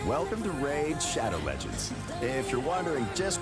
Welcome to Raid Shadow Legends. If you're wondering just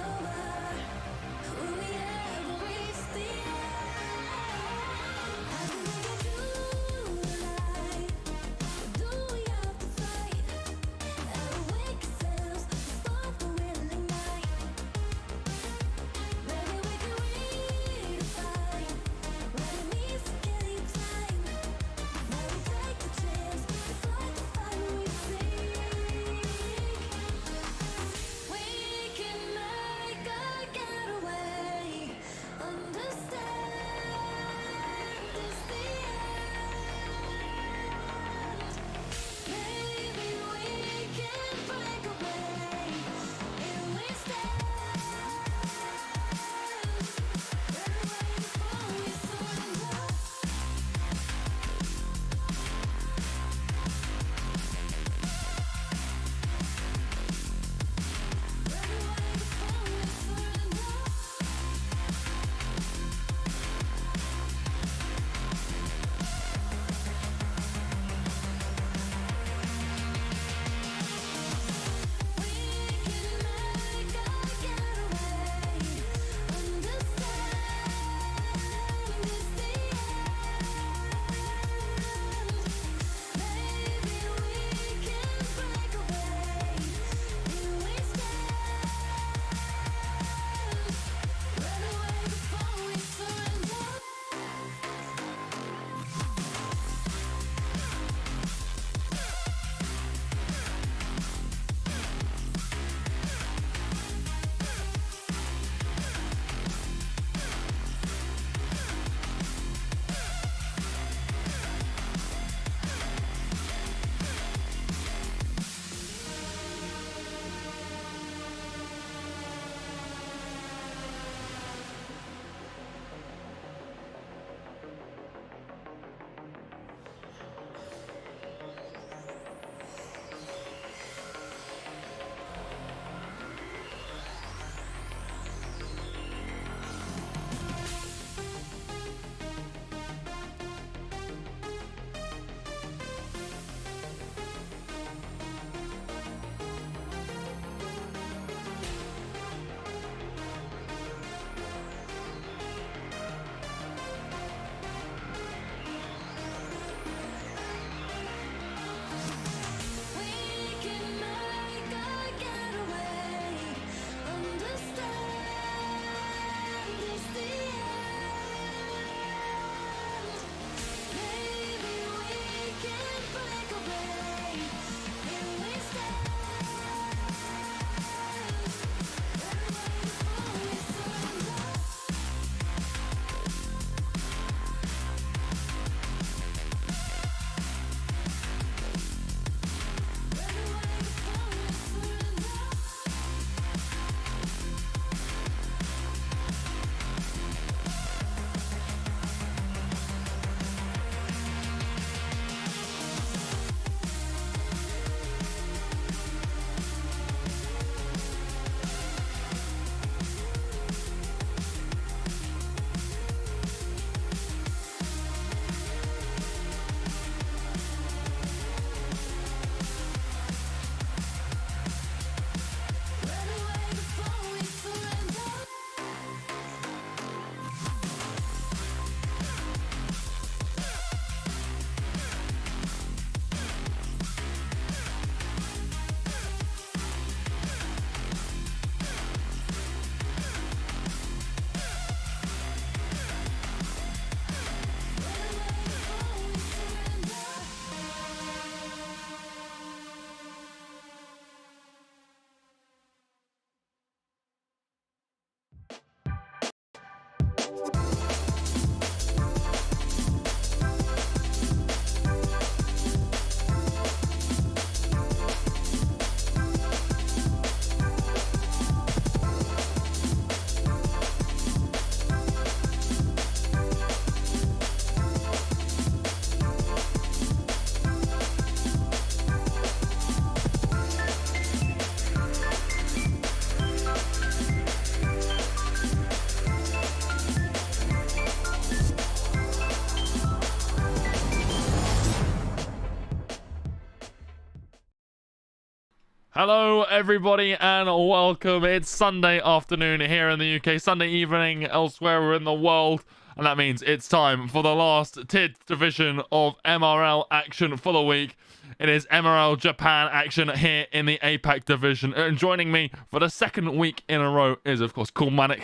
Hello everybody and welcome. It's Sunday afternoon here in the UK, Sunday evening elsewhere in the world, and that means it's time for the last TID division of MRL action for the week. It is MRL Japan action here in the APAC division, and joining me for the second week in a row is of course Cool Manic,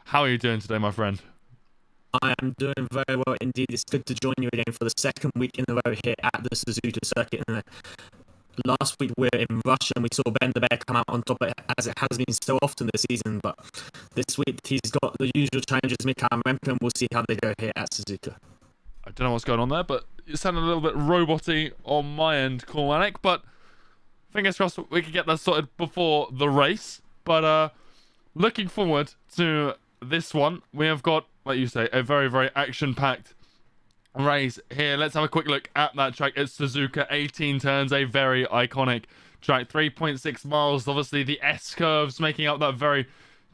how are you doing today, my friend? I am doing very well indeed. It's good to join you again for the second week in a row here at the Suzuka circuit. Last week we were in Russia and we saw Ben the Bear come out on top, as it has been so often this season. But this week he's got the usual challenges, Mika and Remco, and we'll see how they go here at Suzuka. I don't know what's going on there, but it sounded a little bit roboty on my end, Cool Manic. But fingers crossed we can get that sorted before the race. But looking forward to this one. We have got, like you say, a very, very action-packed race here. Let's have a quick look at that track. It's Suzuka, 18 turns, a very iconic track, 3.6 miles. Obviously the S curves making up that very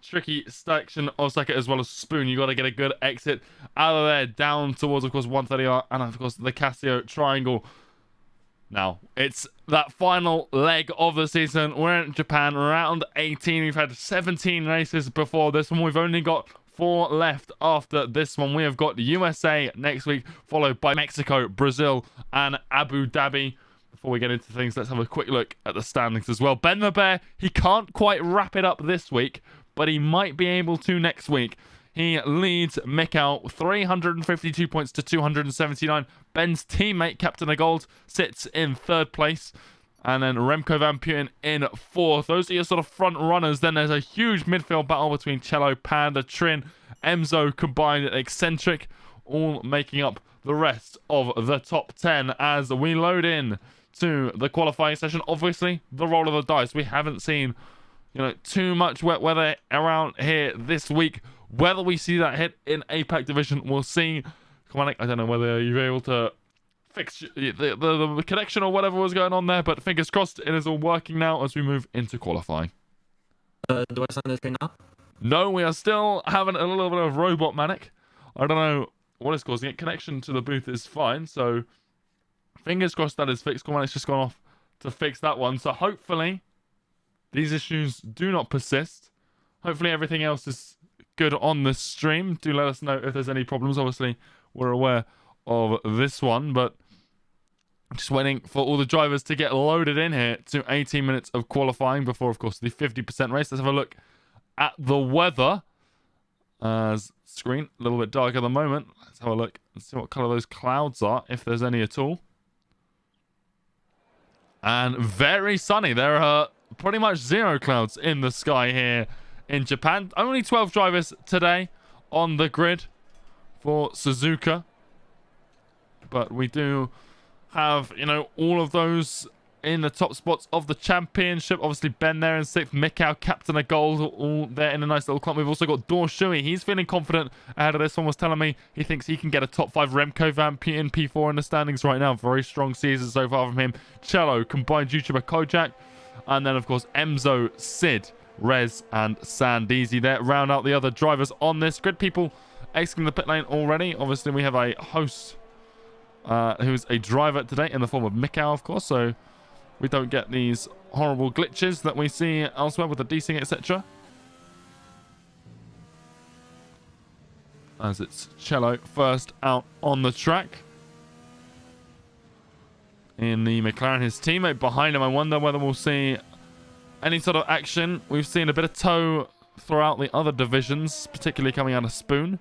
tricky section of circuit, as well as Spoon. You got to get a good exit out of there down towards, of course, 130R and of course the Casio triangle. Now it's that final leg of the season. We're in Japan, round 18. We've had 17 races before this one. We've only got 4 left after this one. We have got the USA next week, followed by Mexico, Brazil, and Abu Dhabi. Before we get into things, let's have a quick look at the standings as well. Ben the Bear, he can't quite wrap it up this week, but he might be able to next week. He leads Mikkel 352 points to 279. Ben's teammate, Captain of Gold, sits in 3rd place. And then Remco Van Putten in 4th. Those are your sort of front runners. Then there's a huge midfield battle between Cello, Panda, Trin, Emzo, Combined, and Eccentric, all making up the rest of the top 10 as we load in to the qualifying session. Obviously, the roll of the dice. We haven't seen, too much wet weather around here this week. Whether we see that hit in APAC Division, we'll see. Come on, I don't know whether you're able to fix the connection or whatever was going on there, but fingers crossed it is all working now as we move into qualifying. Do I sound okay now? No, we are still having a little bit of robot manic. I don't know what is causing it. Connection to the booth is fine, so fingers crossed that is fixed. It's just gone off to fix that one, so hopefully these issues do not persist. Hopefully everything else is good on the stream. Do let us know if there's any problems. Obviously we're aware of this one, but just waiting for all the drivers to get loaded in here to 18 minutes of qualifying before, of course, the 50% race. Let's have a look at the weather. Screen a little bit dark at the moment. Let's have a look and see what color those clouds are, if there's any at all. And very sunny. There are pretty much 0 clouds in the sky here in Japan. Only 12 drivers today on the grid for Suzuka. But we do have, all of those in the top spots of the championship. Obviously, Ben there in 6th. Mikkel, Captain of Gold, all there in a nice little clump. We've also got Dor Shui. He's feeling confident ahead of this one. Was telling me he thinks he can get a top 5. Remco Van Putten, P4 in the standings right now. Very strong season so far from him. Cello, Combined YouTuber Kojak. And then, of course, Emzo, Sid, Rez, and Sandeezy there. Round out the other drivers on this grid. People exiting the pit lane already. Obviously, we have a host who's a driver today in the form of Mikkel, of course, so we don't get these horrible glitches that we see elsewhere with the desync, etc. As it's Cello first out on the track. In the McLaren, his teammate behind him. I wonder whether we'll see any sort of action. We've seen a bit of tow throughout the other divisions, particularly coming out of Spoon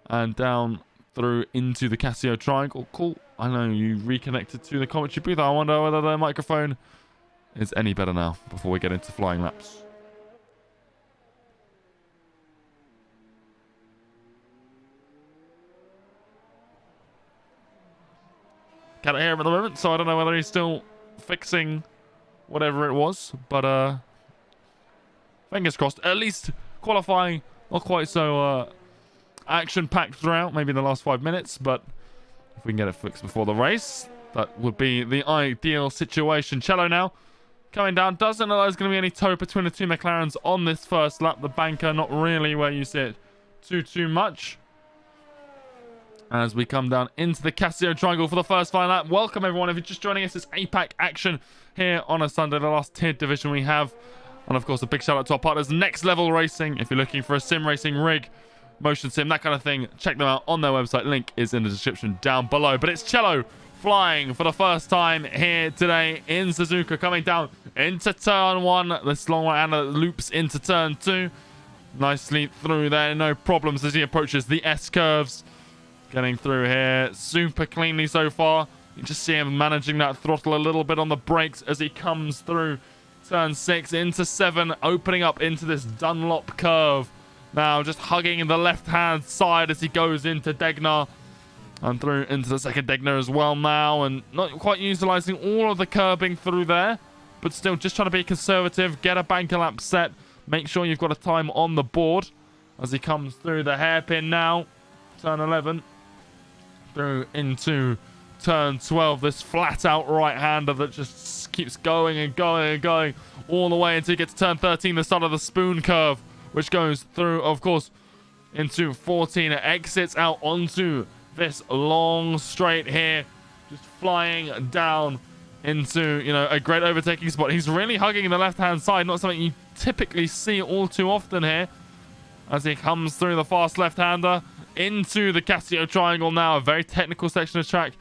and down through into the Casio triangle. Cool. I know you reconnected to the commentary booth. I wonder whether the microphone is any better now before we get into flying laps. Can't hear him at the moment, so I don't know whether he's still fixing whatever it was, but fingers crossed. At least qualifying not quite so action-packed throughout, maybe in the last 5 minutes, but if we can get it fixed before the race, that would be the ideal situation. Cello now coming down. Doesn't look like there's going to be any tow between the two McLarens on this first lap. The banker, not really where you see it too much. as we come down into the Casio Triangle for the first final lap. Welcome everyone. If you're just joining us, it's APAC action here on a Sunday, the last tiered division we have. And of course, a big shout out to our partners, Next Level Racing. If you're looking for a sim racing rig, motion sim, that kind of thing, check them out on their website. Link is in the description down below. But it's Cello flying for the first time here today in Suzuka, coming down into turn 1. This long right-hander loops into turn 2. Nicely through there, no problems as he approaches the S curves. Getting through here super cleanly so far. You just see him managing that throttle a little bit on the brakes as he comes through turn 6 into 7, opening up into this Dunlop curve. Now just hugging the left-hand side as he goes into Degnar. And through into the second Degnar as well now. And not quite utilising all of the curbing through there. But still just trying to be conservative. Get a banker lap set. Make sure you've got a time on the board. As he comes through the hairpin now. Turn 11. Through into turn 12. This flat-out right-hander that just keeps going and going and going. All the way until you get to turn 13. The start of the spoon curve. Which goes through, of course, into 14. It exits out onto this long straight here, just flying down into, you know, a great overtaking spot. He's really hugging the left-hand side, not something you typically see all too often here, as he comes through the fast left-hander into the Casio Triangle now. A very technical section of track.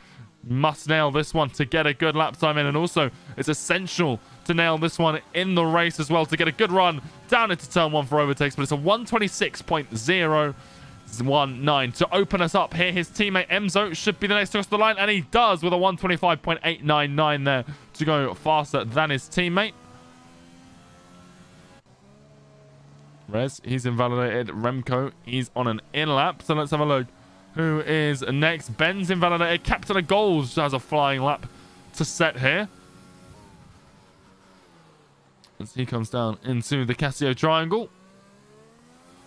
Must nail this one to get a good lap time in, and also it's essential to nail this one in the race as well to get a good run down into turn 1 for overtakes. But it's a 126.019 to open us up here. His teammate Emzo should be the next to cross the line, and he does with a 125.899 there to go faster than his teammate. Rez, he's invalidated. Remco, he's on an in lap, so let's have a look who is next. Ben's invalidated. Captain of Goals has a flying lap to set here as he comes down into the Casio Triangle.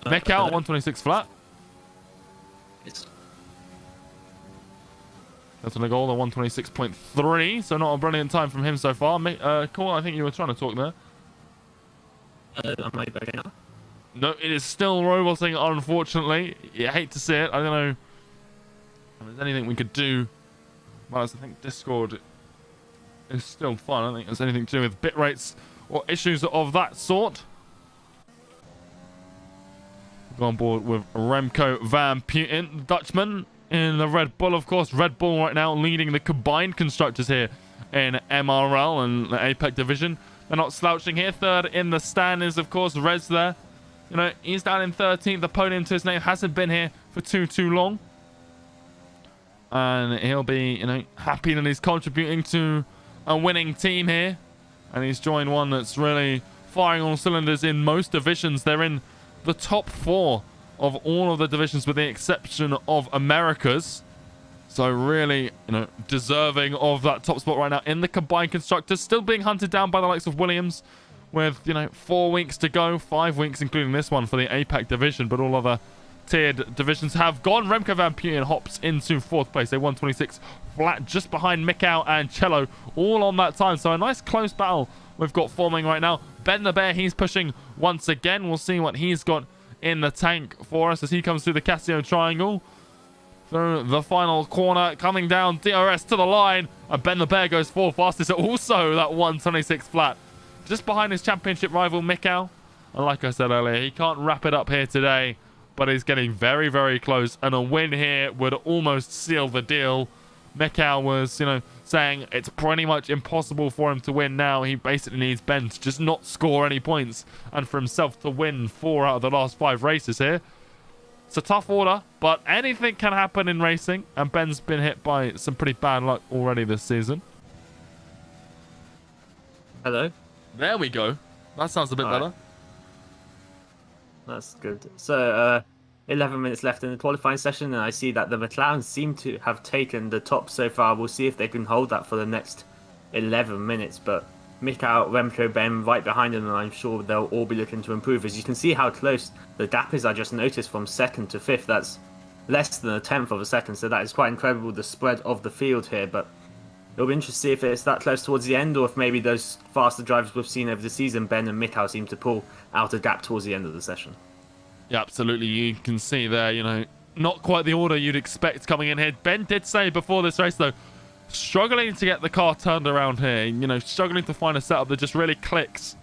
Neck out, 126 flat. That's on a goal, a 126.3, so not a brilliant time from him so far. Cool, I think you were trying to talk there. Am I back now? No, it is still roboting, unfortunately. You hate to see it. I don't know if there's anything we could do. Well, I think Discord is still fun. I don't think there's anything to do with bit rates or issues of that sort. Go on board with Remco van Putten, Dutchman in the Red Bull, of course. Red Bull right now leading the combined constructors here in MRL and the APAC Division. They're not slouching here. Third in the stand is, of course, Rez there. You know, he's down in 13th. The podium to his name hasn't been here for too long. And he'll be, you know, happy that he's contributing to a winning team here. And he's joined one that's really firing on cylinders in most divisions. They're in the top 4 of all of the divisions with the exception of Americas. So really, you know, deserving of that top spot right now in the combined constructors. Still being hunted down by the likes of Williams with, you know, 4 weeks to go. 5 weeks, including this one for the APAC division. But all other tiered divisions have gone. Remco van Putten hops into 4th place. They 126 flat just behind Mikau and Cello. All on that time. So a nice close battle we've got forming right now. Ben the Bear, he's pushing once again. We'll see what he's got in the tank for us as he comes through the Casio Triangle. Through the final corner, coming down, DRS to the line, and Ben the Bear goes 4th fastest. Also that 126 flat, just behind his championship rival Mikau. And like I said earlier, he can't wrap it up here today, but he's getting very, very close. And a win here would almost seal the deal. Mikau was, you know, saying it's pretty much impossible for him to win now. He basically needs Ben to just not score any points and for himself to win 4 out of the last 5 races here. It's a tough order, but anything can happen in racing, and Ben's been hit by some pretty bad luck already this season. Hello? There we go. That sounds a bit better. That's good. So, 11 minutes left in the qualifying session, and I see that the McLaren seem to have taken the top so far. We'll see if they can hold that for the next 11 minutes, but Mikau, Remco, Ben right behind them, and I'm sure they'll all be looking to improve. As you can see how close the gap is, I just noticed from 2nd to 5th, that's less than a 10th of a second, so that is quite incredible, the spread of the field here. But it'll be interesting to see if it's that close towards the end, or if maybe those faster drivers we've seen over the season, Ben and Mikau, seem to pull out a gap towards the end of the session. Yeah, absolutely. You can see there, you know, not quite the order you'd expect coming in here. Ben did say before this race, though, struggling to get the car turned around here. You know, struggling to find a setup that just really clicks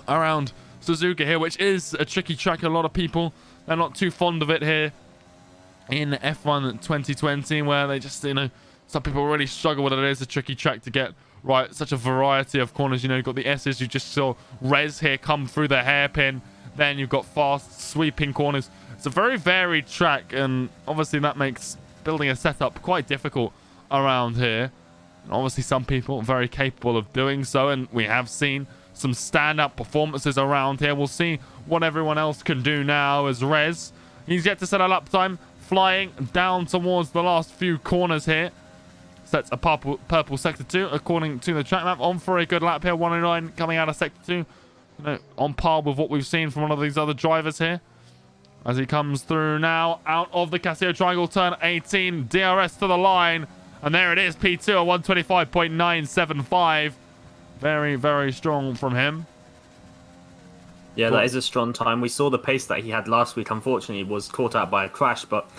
around Suzuka here, which is a tricky track. A lot of people, they're not too fond of it here in F1 2020, where they just, you know, some people really struggle with it. It is a tricky track to get right. Such a variety of corners. You know, you've got the S's. You just saw Rez here come through the hairpin. Then you've got fast sweeping corners. It's a very varied track, and obviously that makes building a setup quite difficult around here. And obviously some people are very capable of doing so, and we have seen some standout performances around here. We'll see what everyone else can do now as Rez, he's yet to set a lap time, flying down towards the last few corners here. Sets a purple sector 2 according to the track map, on for a good lap here. 109 coming out of sector 2, you know, on par with what we've seen from one of these other drivers here as he comes through now out of the Casio Triangle, turn 18, DRS to the line, and there it is, P2 at 125.975. Very, very strong from him. Yeah, that is a strong time. We saw the pace that he had last week. Unfortunately, was caught out by a crash, but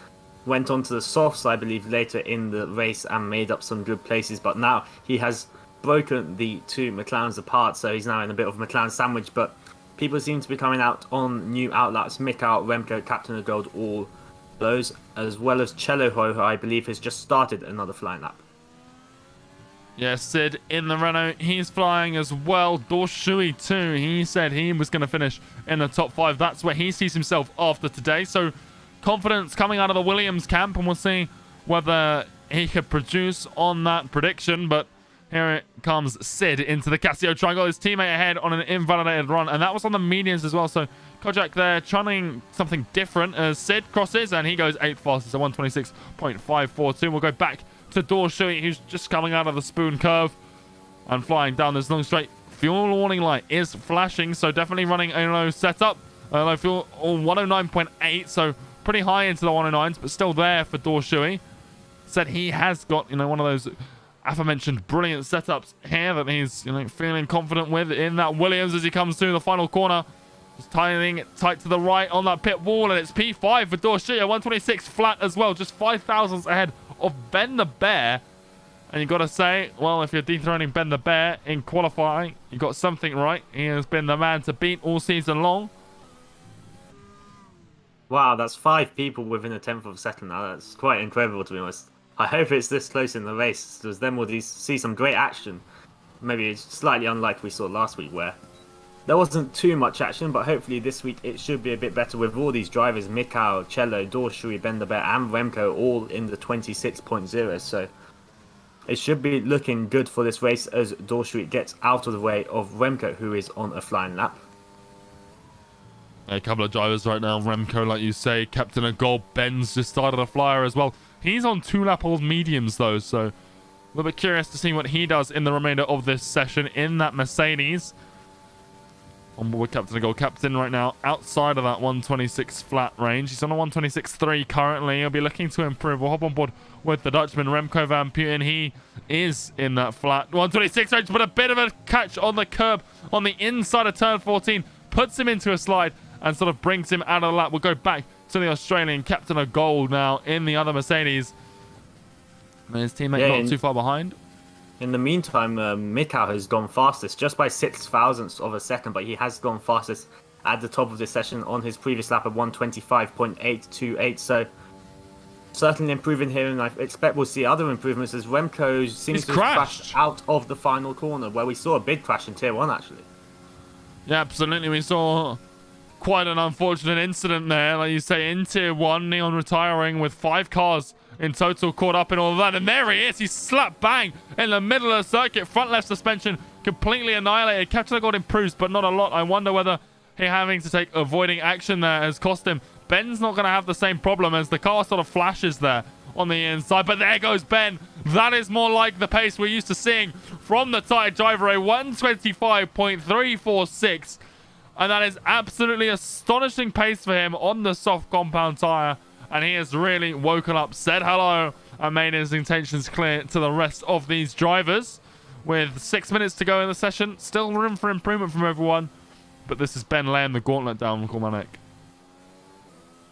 went on to the softs, I believe, later in the race and made up some good places. But now he has broken the two McLarens apart, so he's now in a bit of a McLaren sandwich. But people seem to be coming out on new outlets. Mick out, Remco, Captain of Gold, all those, as well as Cello Ho, who I believe has just started another flying lap. Yeah, Sid in the Renault, he's flying as well. Dorshui too, he said he was going to finish in the top 5. That's where he sees himself after today. So confidence coming out of the Williams camp, and we'll see whether he could produce on that prediction. But here it comes, Sid into the Casio Triangle, his teammate ahead on an invalidated run, and that was on the mediums as well. So Kojak there trying something different as Sid crosses, and he goes 8th fastest at 126.542. We'll go back to Dorshui, who's just coming out of the spoon curve and flying down this long straight. Fuel warning light is flashing, so definitely running a low setup. Low fuel on 109.8, so pretty high into the 109s, but still there for Dorshui. Said he has got, you know, one of those aforementioned brilliant setups here that he's, you know, feeling confident with in that Williams as he comes through the final corner. Just tying it tight to the right on that pit wall, and it's P5 for Dorshui, 126 flat as well, just 5 thousandths ahead of Ben the Bear. And you got to say, well, if you're dethroning Ben the Bear in qualifying, you got something right. He has been the man to beat all season long. Wow, that's 5 people within a tenth of a second now. That's quite incredible, to be honest. I hope it's this close in the race, because then we'll see some great action. Maybe it's slightly unlike we saw last week, where there wasn't too much action, but hopefully this week it should be a bit better with all these drivers, Mikau, Cello, Dorshui, Ben the Bear, and Remco all in the 26.0. So it should be looking good for this race as Dorshui gets out of the way of Remco, who is on a flying lap. A couple of drivers right now. Remco, like you say, Captain of Gold. Ben's just started a flyer as well. He's on 2-lap-old mediums, though, so a little bit curious to see what he does in the remainder of this session in that Mercedes. On board Captain of Gold. Captain right now outside of that 126 flat range. He's on a 126.3 currently. He'll be looking to improve. We'll hop on board with the Dutchman, Remco van Putten. He is in that flat 126 range, but a bit of a catch on the curb on the inside of turn 14. Puts him into a slide and sort of brings him out of the lap. We'll go back to the Australian Captain of Gold now in the other Mercedes. And his teammate not too far behind. In the meantime, Mikau has gone fastest just by 6 thousandths of a second, but he has gone fastest at the top of this session on his previous lap of 125.828. So certainly improving here, and I expect we'll see other improvements as Remco seems to have crashed out of the final corner, where we saw a big crash in Tier 1 actually. Yeah, absolutely. We saw quite an unfortunate incident there, like you say, in Tier 1. Neon retiring with 5 cars in total caught up in all of that, and there he is. He's slap bang in the middle of the circuit. Front left suspension completely annihilated. Captain of Gold improves, but not a lot. I wonder whether he having to take avoiding action there has cost him. Ben's not going to have the same problem as the car sort of flashes there on the inside, but there goes Ben. That is more like the pace we're used to seeing from the tight driver, a 125.346, and that is absolutely astonishing pace for him on the soft compound tire. And he has really woken up, said hello, and made his intentions clear to the rest of these drivers. With 6 minutes to go in the session, still room for improvement from everyone. But this is Ben laying the gauntlet down, Cormanek.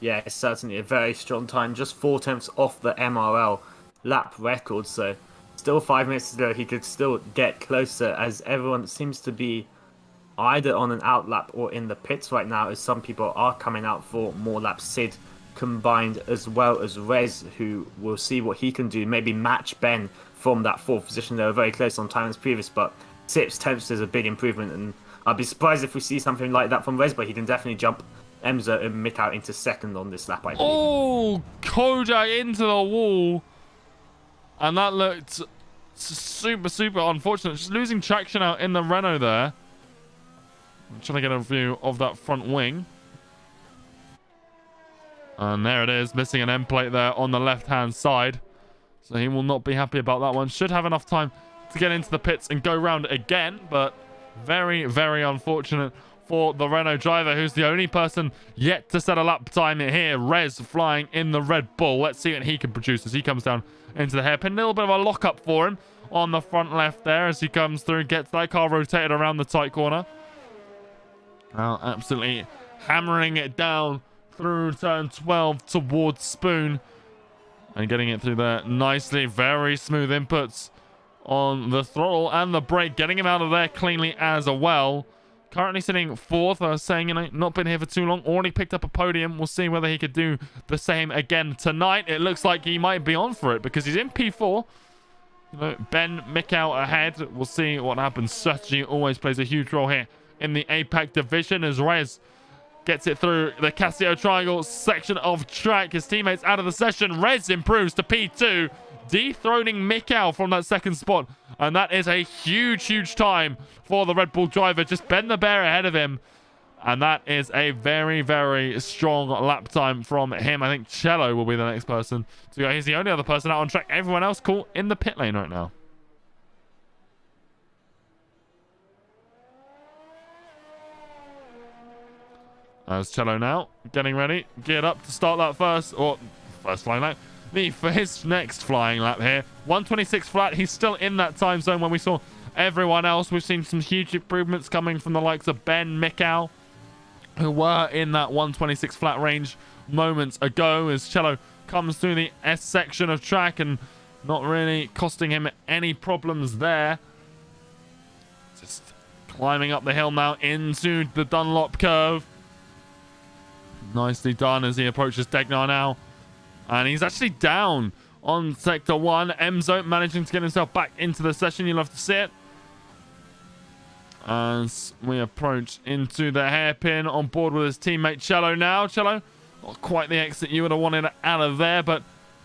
Yeah, it's certainly a very strong time. Just 4 tenths off the MRL lap record. So still 5 minutes to go. He could still get closer, as everyone seems to be either on an out lap or in the pits right now, as some people are coming out for more laps. Sid combined, as well as Rez, who will see what he can do, maybe match Ben from that fourth position. They were very close on time as previous, but 6 tenths is a big improvement, and I'd be surprised if we see something like that from Rez, but he can definitely jump Emza and Mick out into second on this lap, I believe. Oh, Kodak into the wall. And that looked super unfortunate. Just losing traction out in the Renault there. I'm trying to get a view of that front wing. And there it is, missing an end plate there on the left-hand side. So he will not be happy about that one. Should have enough time to get into the pits and go round again, but very unfortunate for the Renault driver, who's the only person yet to set a lap time here. Rez flying in the Red Bull. Let's see what he can produce as he comes down into the hairpin. A little bit of a lock-up for him on the front left there as he comes through and gets that car rotated around the tight corner. Now absolutely hammering it down through turn 12 towards Spoon. And getting it through there nicely. Very smooth inputs on the throttle and the brake, getting him out of there cleanly as well. Currently sitting fourth. I was saying, you know, not been here for too long. Already picked up a podium. We'll see whether he could do the same again tonight. It looks like he might be on for it because he's in P4. You know, Ben Mickow ahead. We'll see what happens. Strategy always plays a huge role here in the APAC division as Rez gets it through the Casio Triangle section of track. His teammates out of the session. Rez improves to P2, dethroning Mickow from that second spot. And that is a huge time for the Red Bull driver. Just Ben the Bear ahead of him. And that is a very strong lap time from him. I think Cello will be the next person to go. He's the only other person out on track. Everyone else caught in the pit lane right now. As Cello now getting ready, geared up to start that first flying lap. For his next flying lap here, 126 flat. He's still in that time zone when we saw everyone else. We've seen some huge improvements coming from the likes of Ben Mickow, who were in that 126 flat range moments ago, as Cello comes through the S section of track and not really costing him any problems there. Just climbing up the hill now into the Dunlop curve. Nicely done as he approaches Degnar now. And he's actually down on Sector 1. Emzo managing to get himself back into the session. You'll have to see it. As we approach into the hairpin on board with his teammate Cello now. Cello, not quite the exit you would have wanted out of there, but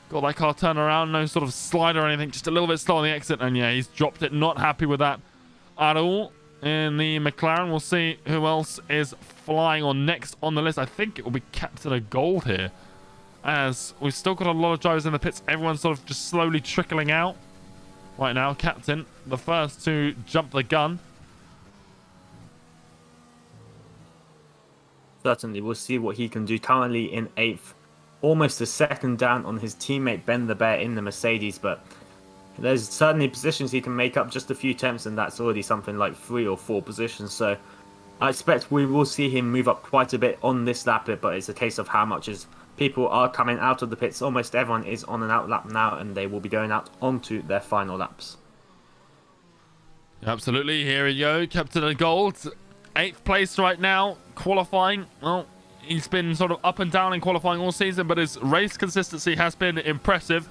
got that car turn around. No sort of slide or anything. Just a little bit slow on the exit. And yeah, he's dropped it. Not happy with that at all. In the McLaren, we'll see who else is flying on next on the list. I think it will be Captain of Gold here, as we've still got a lot of drivers in the pits. Everyone's sort of just slowly trickling out right now. Captain, the first to jump the gun. Certainly, we'll see what he can do. Currently in 8th, almost a second down on his teammate Ben the Bear in the Mercedes, but there's certainly positions he can make up just a few tenths, and that's already something like 3 or 4 positions. So I expect we will see him move up quite a bit on this lap, but it's a case of how much as people are coming out of the pits. Almost everyone is on an out lap now, and they will be going out onto their final laps. Absolutely. Here we go. Captain of Gold, 8th place right now. Qualifying, well, he's been sort of up and down in qualifying all season, but his race consistency has been impressive.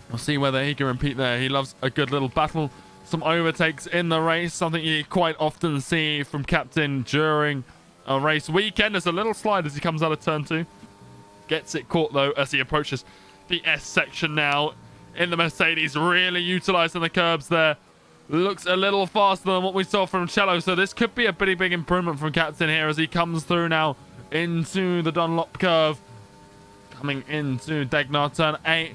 We'll see whether he can repeat there. He loves a good little battle. Some overtakes in the race, something you quite often see from Captain during a race weekend. There's a little slide as he comes out of turn 2. Gets it caught, though, as he approaches the S section now in the Mercedes. Really utilising the curbs there. Looks a little faster than what we saw from Cello. So this could be a pretty big improvement from Captain here as he comes through now into the Dunlop curve. Coming into Degnar turn 8.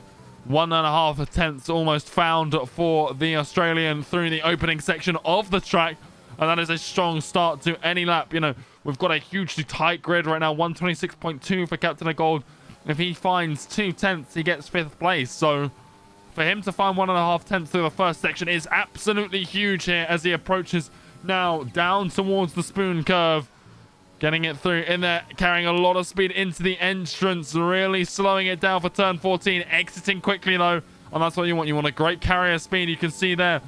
1.5 tenths almost found for the Australian through the opening section of the track, and that is a strong start to any lap. You know, we've got a hugely tight grid right now. 126.2 for Captain of Gold. If he finds 2 tenths, he gets 5th place. So for him to find 1.5 tenths through the first section is absolutely huge here as he approaches now down towards the Spoon curve. Getting it through in there, carrying a lot of speed into the entrance, really slowing it down for turn 14, exiting quickly though, and that's what you want. You want a great carrier speed. You can see there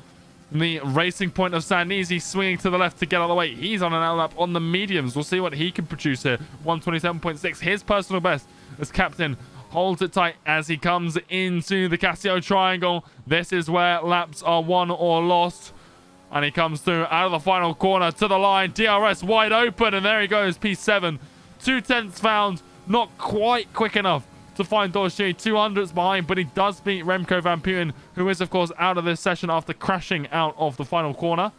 the racing point of Sandisi swinging to the left to get out of the way. He's on an outlap on the mediums. We'll see what he can produce here. 127.6, his personal best as captain. Holds it tight as he comes into the Casio triangle. This is where laps are won or lost. And he comes through out of the final corner to the line. DRS wide open, and there he goes, P7. 2/10 found, not quite quick enough to find Dorsey. 200s behind, but he does beat Remco Van Putten, who is, of course, out of this session after crashing out of the final corner.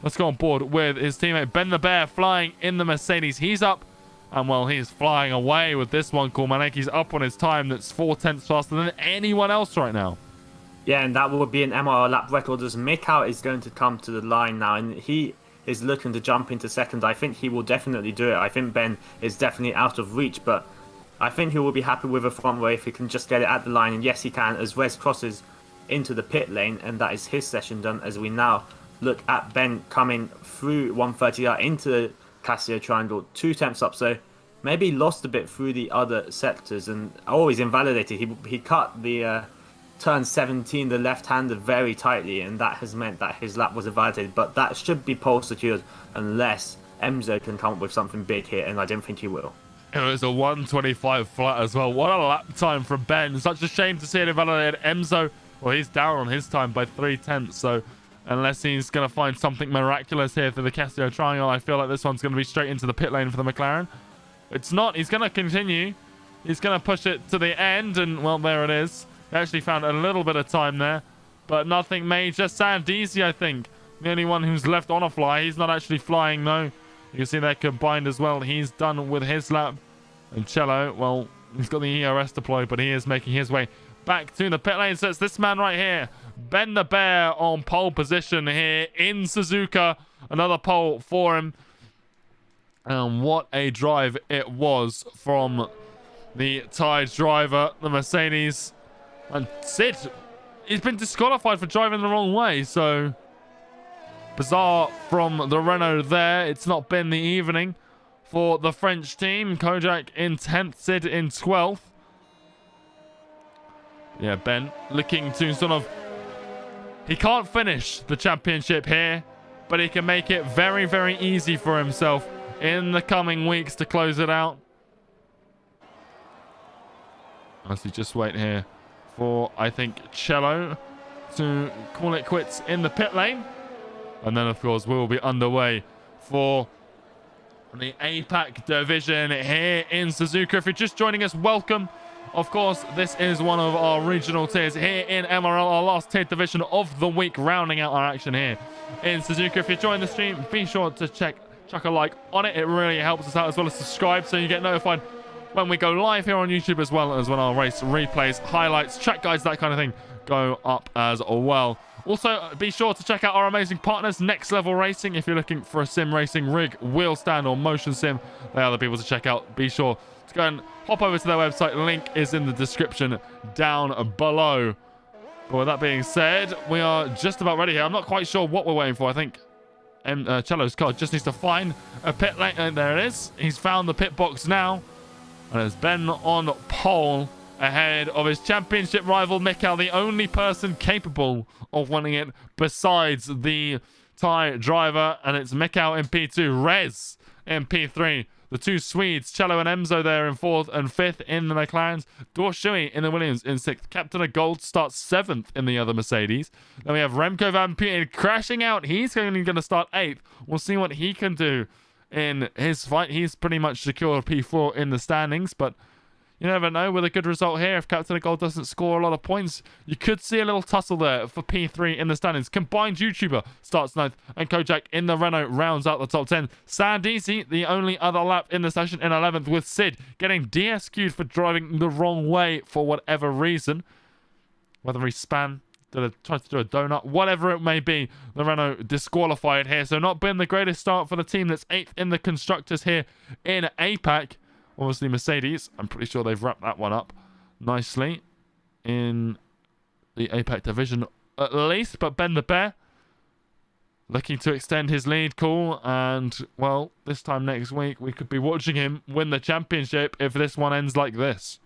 Let's go on board with his teammate Ben the Bear flying in the Mercedes. He's up, and, well, he's flying away with this one. Kulmanek, he's up on his time. That's 4/10 faster than anyone else right now. Yeah, and that will be an MRL lap record as Mikau is going to come to the line now, and he is looking to jump into second. I think he will definitely do it. I think Ben is definitely out of reach, but I think he will be happy with a front row if he can just get it at the line, and yes, he can, as Rez crosses into the pit lane, and that is his session done, as we now look at Ben coming through 130R into the Casio triangle, 2/10 up, so maybe lost a bit through the other sectors, and always invalidated. He cut the turn 17, the left-hander, very tightly, and that has meant that his lap was invalidated, but that should be pole secured unless Emzo can come up with something big here, and I don't think he will. It was a 125 flat as well. What a lap time from Ben. Such a shame to see it invalidated. Emzo, well, he's down on his time by 3/10, so unless he's going to find something miraculous here for the Casio triangle, I feel like this one's going to be straight into the pit lane for the McLaren. It's not. He's going to continue. He's going to push it to the end, and, well, there it is. He actually found a little bit of time there, but nothing major. Sandisi, I think, the only one who's left on a fly. He's not actually flying, though. You can see they're combined as well. He's done with his lap. And Cello, well, he's got the ERS deployed, but he is making his way back to the pit lane. So it's this man right here, Ben the Bear, on pole position here in Suzuka. Another pole for him. And what a drive it was from the Tide driver, the Mercedes. And Sid, he's been disqualified for driving the wrong way, so bizarre from the Renault there. It's not been the evening for the French team. Kojak in 10th, Sid in 12th. Yeah, Ben looking to sort of... He can't finish the championship here, but he can make it very, very easy for himself in the coming weeks to close it out. As we just wait here for, I think, Cello to call it quits in the pit lane. And then, of course, we will be underway for the APAC Division here in Suzuka. If you're just joining us, welcome. Of course, this is one of our regional tiers here in MRL, our last tier division of the week, rounding out our action here in Suzuka. If you're joining the stream, be sure to chuck a like on it. It really helps us out, as well as subscribe so you get notified when we go live here on YouTube, as well as when our race replays, highlights, track guides, that kind of thing go up as well. Also, be sure to check out our amazing partners, Next Level Racing. If you're looking for a sim racing rig, wheel stand, or motion sim, they are the people to check out. Be sure to go and hop over to their website. Link is in the description down below. But with that being said, we are just about ready here. I'm not quite sure what we're waiting for. I think Cello's car just needs to find a pit lane. And there it is. He's found the pit box now. And it's Ben on pole, ahead of his championship rival Mikkel, the only person capable of winning it besides the Thai driver. And it's Mikkel in P2, Rez in P3. The two Swedes, Cello and Emzo, there in 4th and 5th in the McLarens. Dorsey in the Williams in 6th. Captain of Gold starts 7th in the other Mercedes. Then we have Remco Van Putten crashing out. He's only going to start 8th. We'll see what he can do in his fight. He's pretty much secured P4 in the standings, but you never know. With a good result here, if Captain of Gold doesn't score a lot of points, you could see a little tussle there for P3 in the standings. Combined YouTuber starts 9th, and Kojak in the Renault rounds out the top 10. Sandisi, the only other lap in the session, in 11th, with Sid getting DSQ'd for driving the wrong way for whatever reason. Whether he tried to do a donut, whatever it may be, the Renault disqualified here. So not been the greatest start for the team that's 8th in the constructors here in APAC. Obviously Mercedes, I'm pretty sure they've wrapped that one up nicely in the APAC division at least. But Ben the Bear, looking to extend his lead, cool. And, well, this time next week, we could be watching him win the championship if this one ends like this.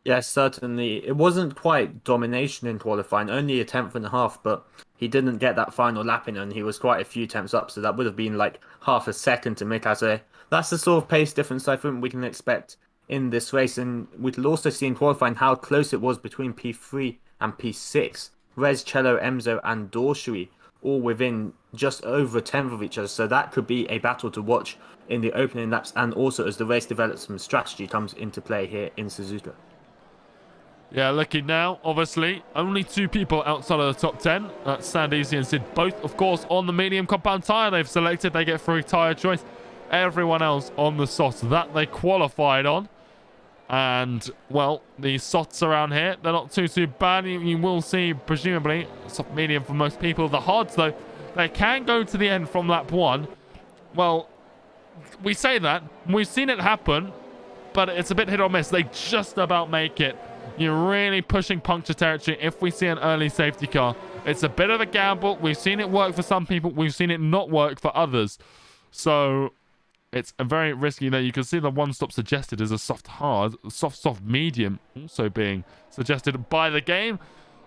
Yes, certainly. It wasn't quite domination in qualifying, only a tenth and a half, but he didn't get that final lap in, and he was quite a few tenths up, so that would have been like half a second to Mika. So that's the sort of pace difference I think we can expect in this race, and we could also see in qualifying how close it was between P3 and P6. Rez, Cello, Emzo, and Dorshui all within just over a tenth of each other, so that could be a battle to watch in the opening laps, and also as the race develops, some strategy comes into play here in Suzuka. Yeah, looking now, obviously, only 2 people outside of the top 10. That's Sandeezy and Sid, both, of course, on the medium compound tyre they've selected. They get free tyre choice. Everyone else on the soft that they qualified on. And, well, the softs around here, they're not too bad. You will see, presumably, soft medium for most people. The hards, though, they can go to the end from lap 1. Well, we say that. We've seen it happen, but it's a bit hit or miss. They just about make it. You're really pushing puncture territory if we see an early safety car. It's a bit of a gamble. We've seen it work for some people. We've seen it not work for others. So it's a very risky there. You can see the one stop suggested is a soft hard, soft medium also being suggested by the game.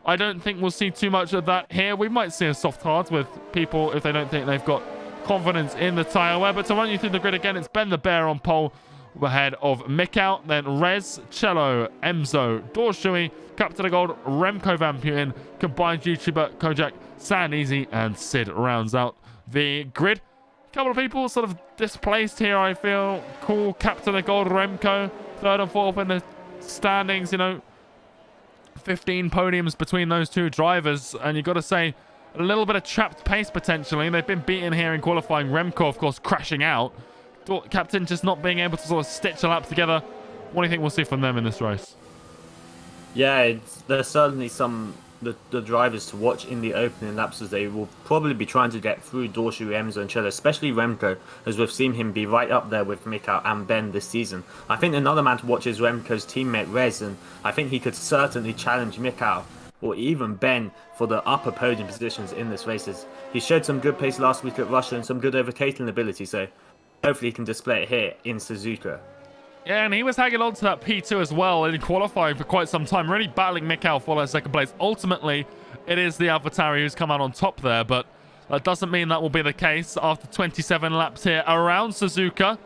I don't think we'll see too much of that here. We might see a soft hard with people if they don't think they've got confidence in the tyre wear. But to run you through the grid again, it's Ben the Bear on pole ahead of Mikau, then Rez, Cello, Emzo, Dorshui, Captain of Gold, Remco Van Putten, combined YouTuber, Kojak, Sandeezy, and Sid rounds out the grid. A couple of people sort of displaced here, I feel. Cool, Captain of Gold, Remco, 3rd and 4th in the standings, you know. 15 podiums between those 2 drivers, and you've got to say, a little bit of trapped pace potentially. They've been beaten here in qualifying. Remco, of course, crashing out. Captain just not being able to sort of stitch a lap together. What do you think we'll see from them in this race? Yeah, there's certainly some the drivers to watch in the opening laps, as they will probably be trying to get through Dorshu, Emzo and Cello, especially Remco, as we've seen him be right up there with Mikau and Ben this season. I think another man to watch is Remco's teammate Rez, and I think he could certainly challenge Mikau or even Ben for the upper podium positions in this race. He showed some good pace last week at Russia and some good overtaking ability, so hopefully he can display it here in Suzuka. Yeah, and he was hanging on to that P2 as well in qualifying for quite some time, really battling Mikau for that second place. Ultimately, it is the AlphaTauri who's come out on top there, but that doesn't mean that will be the case after 27 laps here around Suzuka.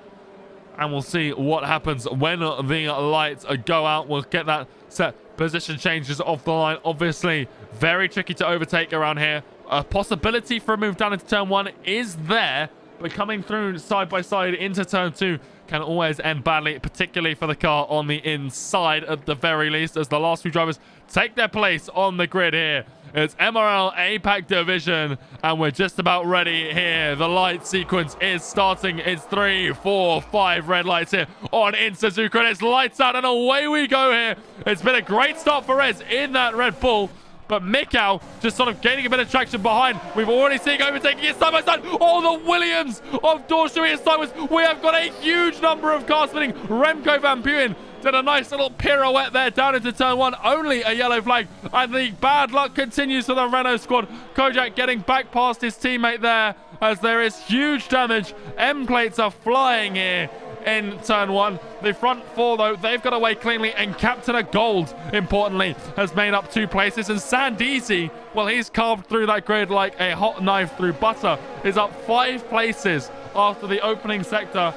And we'll see what happens when the lights go out. We'll get that set position changes off the line. Obviously, very tricky to overtake around here. A possibility for a move down into turn 1 is there, but coming through side by side into turn 2 can always end badly, particularly for the car on the inside at the very least, as the last few drivers take their place on the grid here. It's MRL APAC Division, and we're just about ready here. The light sequence is starting. It's 3, 4, 5 red lights here on in Suzuka, and it's lights out, and away we go here. It's been a great start for Rez in that Red Bull, but Mikau just sort of gaining a bit of traction behind. We've already seen overtaking it side by side. Oh, the Williams of Dorshui and sideways. We have got a huge number of cars spinning. Remco Van Putten did a nice little pirouette there down into turn 1. Only a yellow flag. And the bad luck continues for the Renault squad. Kojak getting back past his teammate there as there is huge damage. M plates are flying here in turn 1. The front 4, though, they've got away cleanly, and Captain of Gold, importantly, has made up 2 places. And Sandeezy, well, he's carved through that grid like a hot knife through butter, is up 5 places after the opening sector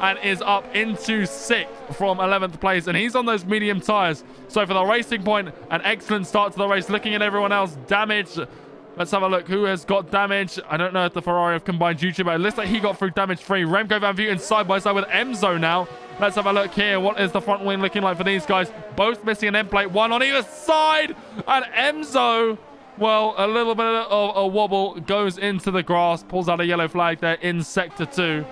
and is up into 6th from 11th place, and he's on those medium tires. So for the Racing Point, an excellent start to the race. Looking at everyone else, damage. Let's have a look. Who has got damage? I don't know if the Ferrari have combined YouTube, but it looks like he got through damage-free. Remco Van Putten side by side with Emzo now. Let's have a look here. What is the front wing looking like for these guys? Both missing an end plate, one on either side. And Emzo, well, a little bit of a wobble, goes into the grass, pulls out a yellow flag there in Sector 2.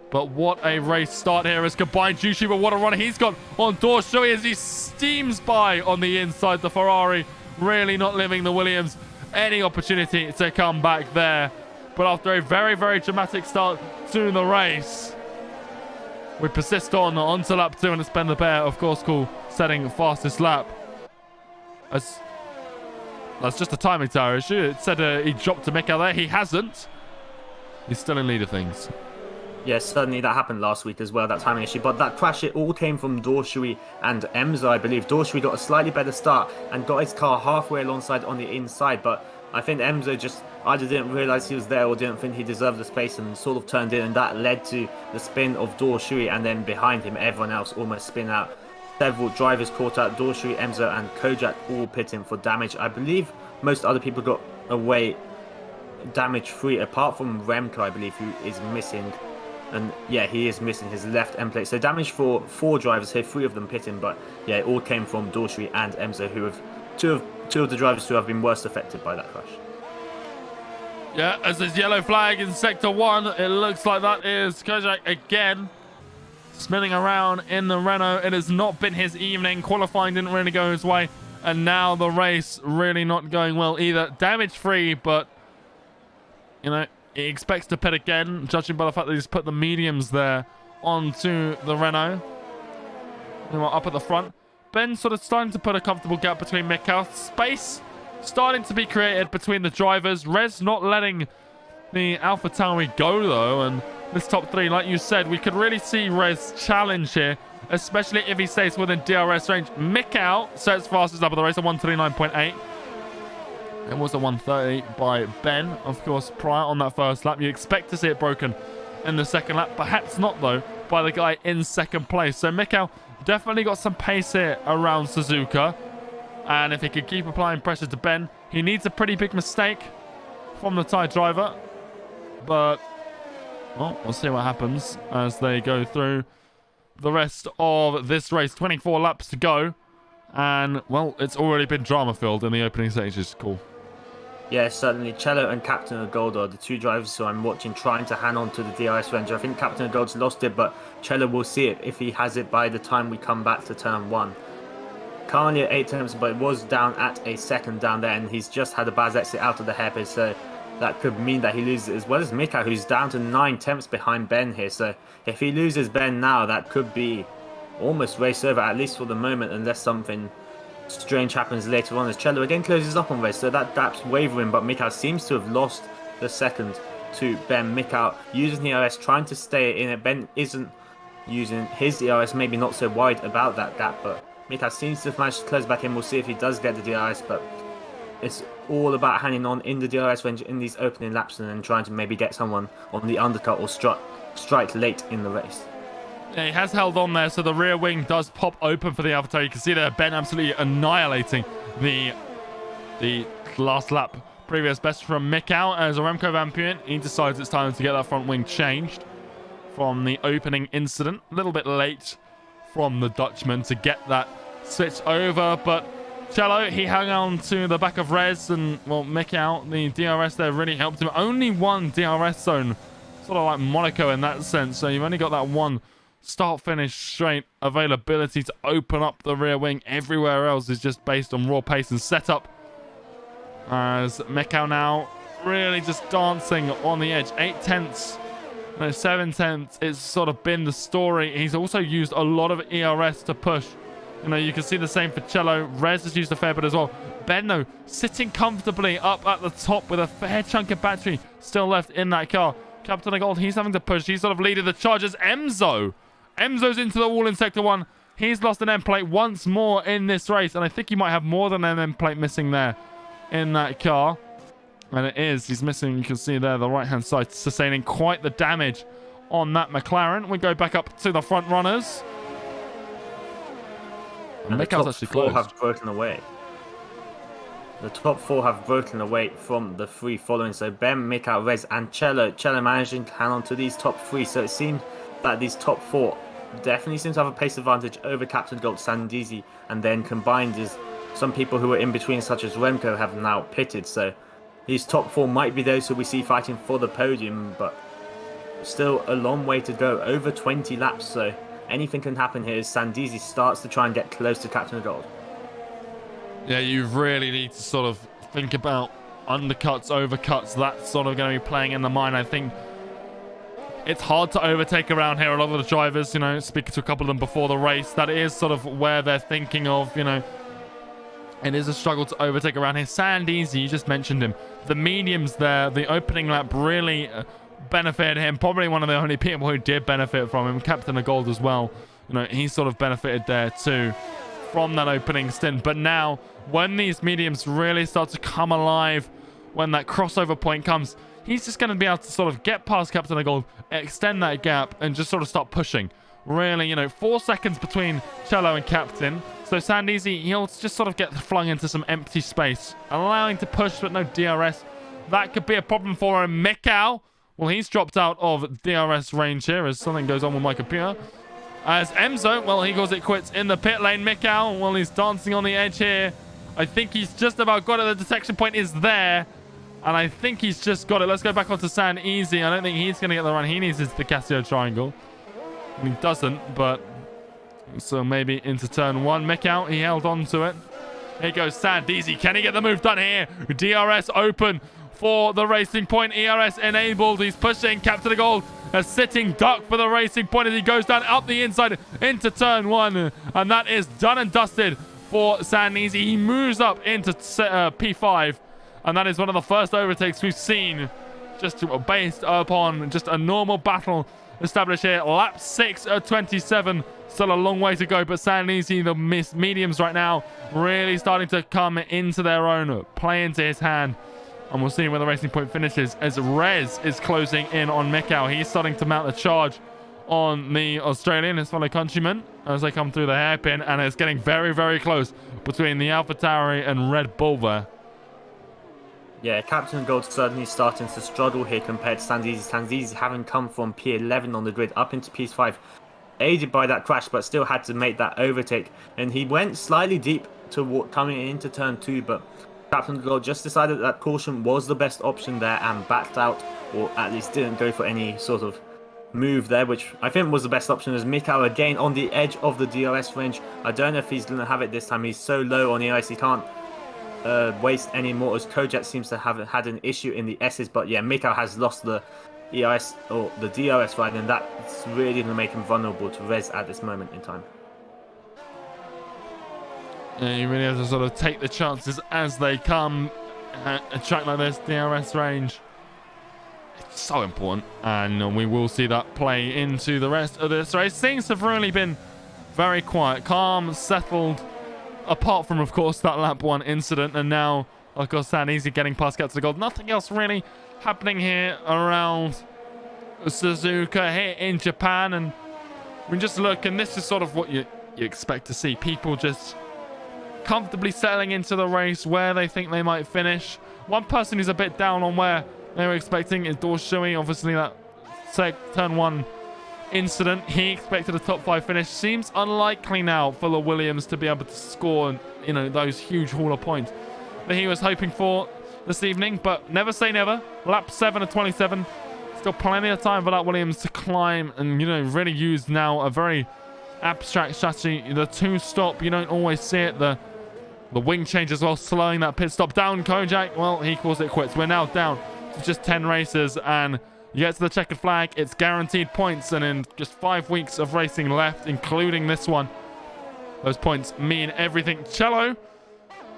But what a race start here as combined YouTuber. What a run he's got on Dorshui as he steams by on the inside. The Ferrari really not living the Williams any opportunity to come back there. But after a very, very dramatic start to the race, we persist on to lap 2, and it's Ben the Bear, of course, cool, setting fastest lap. As That's just a timing tower issue. It said he dropped to Mick out there. He hasn't. He's still in lead of things. Yes, certainly that happened last week as well, that timing issue. But that crash, it all came from Dorshui and Emza, I believe. Dorshui got a slightly better start and got his car halfway alongside on the inside. But I think Emza just either didn't realise he was there or didn't think he deserved the space and sort of turned in. And that led to the spin of Dorshui. And then behind him, everyone else almost spin out. Several drivers caught out. Dorshui, Emza and Kojak all pitting for damage. I believe most other people got away damage-free, apart from Remco, I believe, who is missing. And yeah, he is missing his left end plate. So damage for 4 drivers here, 3 of them pitting. But yeah, it all came from Dorshui and Emza, who have two of the drivers who have been worst affected by that crash. Yeah, as there's yellow flag in sector 1, it looks like that is Kojak again spinning around in the Renault. It has not been his evening. Qualifying didn't really go his way, and now the race really not going well either. Damage free, but you know, he expects to pit again, judging by the fact that he's put the mediums there onto the Renault. They were up at the front. Ben sort of starting to put a comfortable gap between Mikkel. Space starting to be created between the drivers. Rez not letting the AlphaTauri go, though. And this top 3, like you said, we could really see Rez challenge here, especially if he stays within DRS range. Mikkel sets fastest up of the race at 139.8. It was a 130 by Ben, of course, prior on that first lap. You expect to see it broken in the second lap. Perhaps not, though, by the guy in second place. So Mikkel definitely got some pace here around Suzuka. And if he could keep applying pressure to Ben, he needs a pretty big mistake from the Thai driver. But, well, we'll see what happens as they go through the rest of this race. 24 laps to go. And, well, it's already been drama-filled in the opening stages. Cool. Yeah, certainly. Cello and Captain of Gold are the 2 drivers who I'm watching trying to hang on to the DRS range. I think Captain of Gold's lost it, but Cello will see it if he has it by the time we come back to turn 1. Currently at 8 tenths, but it was down at a second down there, and he's just had a bad exit out of the hairpin, so that could mean that he loses, as well as Mika, who's down to 9 tenths behind Ben here. So if he loses Ben now, that could be almost race over, at least for the moment, unless something strange happens later on as Cello again closes up on race. So that gap's wavering, but Mikau seems to have lost the second to Ben. Mikau using the DRS, trying to stay in it. Ben isn't using his DRS, maybe not so wide about that gap, but Mikau seems to have managed to close back in. We'll see if he does get the DRS, but it's all about hanging on in the DRS range in these opening laps and then trying to maybe get someone on the undercut or strike late in the race. Yeah, he has held on there, so the rear wing does pop open for the AlphaTauri. You can see there Ben absolutely annihilating the last lap previous best from Mikau. As a Remco Van Puyen, he decides it's time to get that front wing changed from the opening incident. A little bit late from the Dutchman to get that switch over, but Cello, he hung on to the back of Rez, and, well, Mikau, the DRS there really helped him. Only one DRS zone, sort of like Monaco in that sense, so you've only got that one start-finish straight availability to open up the rear wing. Everywhere else is just based on raw pace and setup. As Mikau now really just dancing on the edge. 8 tenths, no, 7 tenths. It's sort of been the story. He's also used a lot of ERS to push. You know, you can see the same for Cello. Rez has used a fair bit as well. Ben, though, sitting comfortably up at the top with a fair chunk of battery still left in that car. Captain of Gold, he's having to push. He's sort of leading the charges. Emzo's into the wall in Sector 1. He's lost an end plate once more in this race, and I think he might have more than an end plate missing there in that car. And it is. He's missing, you can see there, the right-hand side, sustaining quite the damage on that McLaren. We go back up to the front runners. And the top actually 4 have broken away. The top 4 have broken away from the 3 following. So Ben, Mikau, Rez, and Cello. Cello managing to hang on to these top 3. So it seems that these top 4 definitely seem to have a pace advantage over Captain Gold, Sandizi, and then combined is some people who are in between, such as Remco, have now pitted. So these top 4 might be those who we see fighting for the podium, but still a long way to go. Over 20 laps, so anything can happen here as Sandizi starts to try and get close to Captain Gold. Yeah, you really need to sort of think about undercuts, overcuts. That's sort of going to be playing in the mind. I think it's hard to overtake around here. A lot of the drivers, you know, speaking to a couple of them before the race, that is sort of where they're thinking of, you know, It is a struggle to overtake around here. Sandeasy, you just mentioned him. The mediums there, the opening lap really benefited him. Probably one of the only people who did benefit from him. Captain of Gold as well. You know, he sort of benefited there too from that opening stint. But now, when these mediums really start to come alive, when that crossover point comes, he's just going to be able to sort of get past Captain of Gold, extend that gap, and just sort of start pushing. Really, you know, 4 seconds between Cello and Captain. So Sandeasy, he'll just sort of get flung into some empty space, allowing to push, but no DRS. That could be a problem for him. Mikau, well, he's dropped out of DRS range here as something goes on with my computer. As Emzo, well, he calls it quits in the pit lane. Mikau, well, he's dancing on the edge here. I think he's just about got it. The detection point is there. And I think he's just got it. Let's go back onto Sandeasy. I don't think he's going to get the run. He needs his the Casio triangle. And he doesn't, but... So maybe into turn 1. Mikau, he held on to it. Here goes Sandeasy. Can he get the move done here? DRS open for the racing point. ERS enabled. He's pushing. Captain of Gold. A sitting duck for the racing point as he goes down up the inside into turn 1. And that is done and dusted for Sandeasy. He moves up into P5. And that is one of the first overtakes we've seen. Just based upon just a normal battle established here. Lap 6 at 27. Still a long way to go, but Sandeasy, the mediums right now, really starting to come into their own, play into his hand. And we'll see where the racing point finishes as Rez is closing in on Mikau. He's starting to mount a charge on the Australian, his fellow countrymen, as they come through the hairpin. And it's getting very, very close between the AlphaTauri and Red Bull there. Yeah, Captain Gold's certainly starting to struggle here compared to Sandeasy. Sandeasy having come from P11 on the grid up into P5, aided by that crash, but still had to make that overtake. And he went slightly deep to coming into turn 2, but Captain Gold just decided that caution was the best option there and backed out, or at least didn't go for any sort of move there, which I think was the best option. As Mikau again on the edge of the DRS range. I don't know if he's going to have it this time. He's so low on the ice, he can't waste any more, as Kojak seems to have had an issue in the S's. But yeah, Mikau has lost the EIS or the DRS ride, and that's really going to make him vulnerable to Rez at this moment in time. Yeah, you really have to sort of take the chances as they come. A track like this, DRS range, it's so important, and we will see that play into the rest of this race. Things have really been very quiet, calm, settled, apart from, of course, that lap 1 incident, and now, of course, Sandeasy getting past Captain of Gold. Nothing else really happening here around Suzuka here in Japan, and we just look, and this is sort of what you expect to see. People just comfortably settling into the race where they think they might finish. One person who's a bit down on where they were expecting is Dorshui. Obviously, that turn 1 incident, he expected a top 5 finish. Seems unlikely now for the Williams to be able to score, you know, those huge haul of points that he was hoping for this evening. But never say never. Lap 7 of 27. Still plenty of time for that Williams to climb and, you know, really use now a very abstract strategy. The 2-stop, you don't always see it. The wing change as well, slowing that pit stop down. Kojak, well, he calls it quits. We're now down to just 10 races, and you get to the checkered flag, it's guaranteed points, and in just 5 weeks of racing left, including this one, those points mean everything. Cello,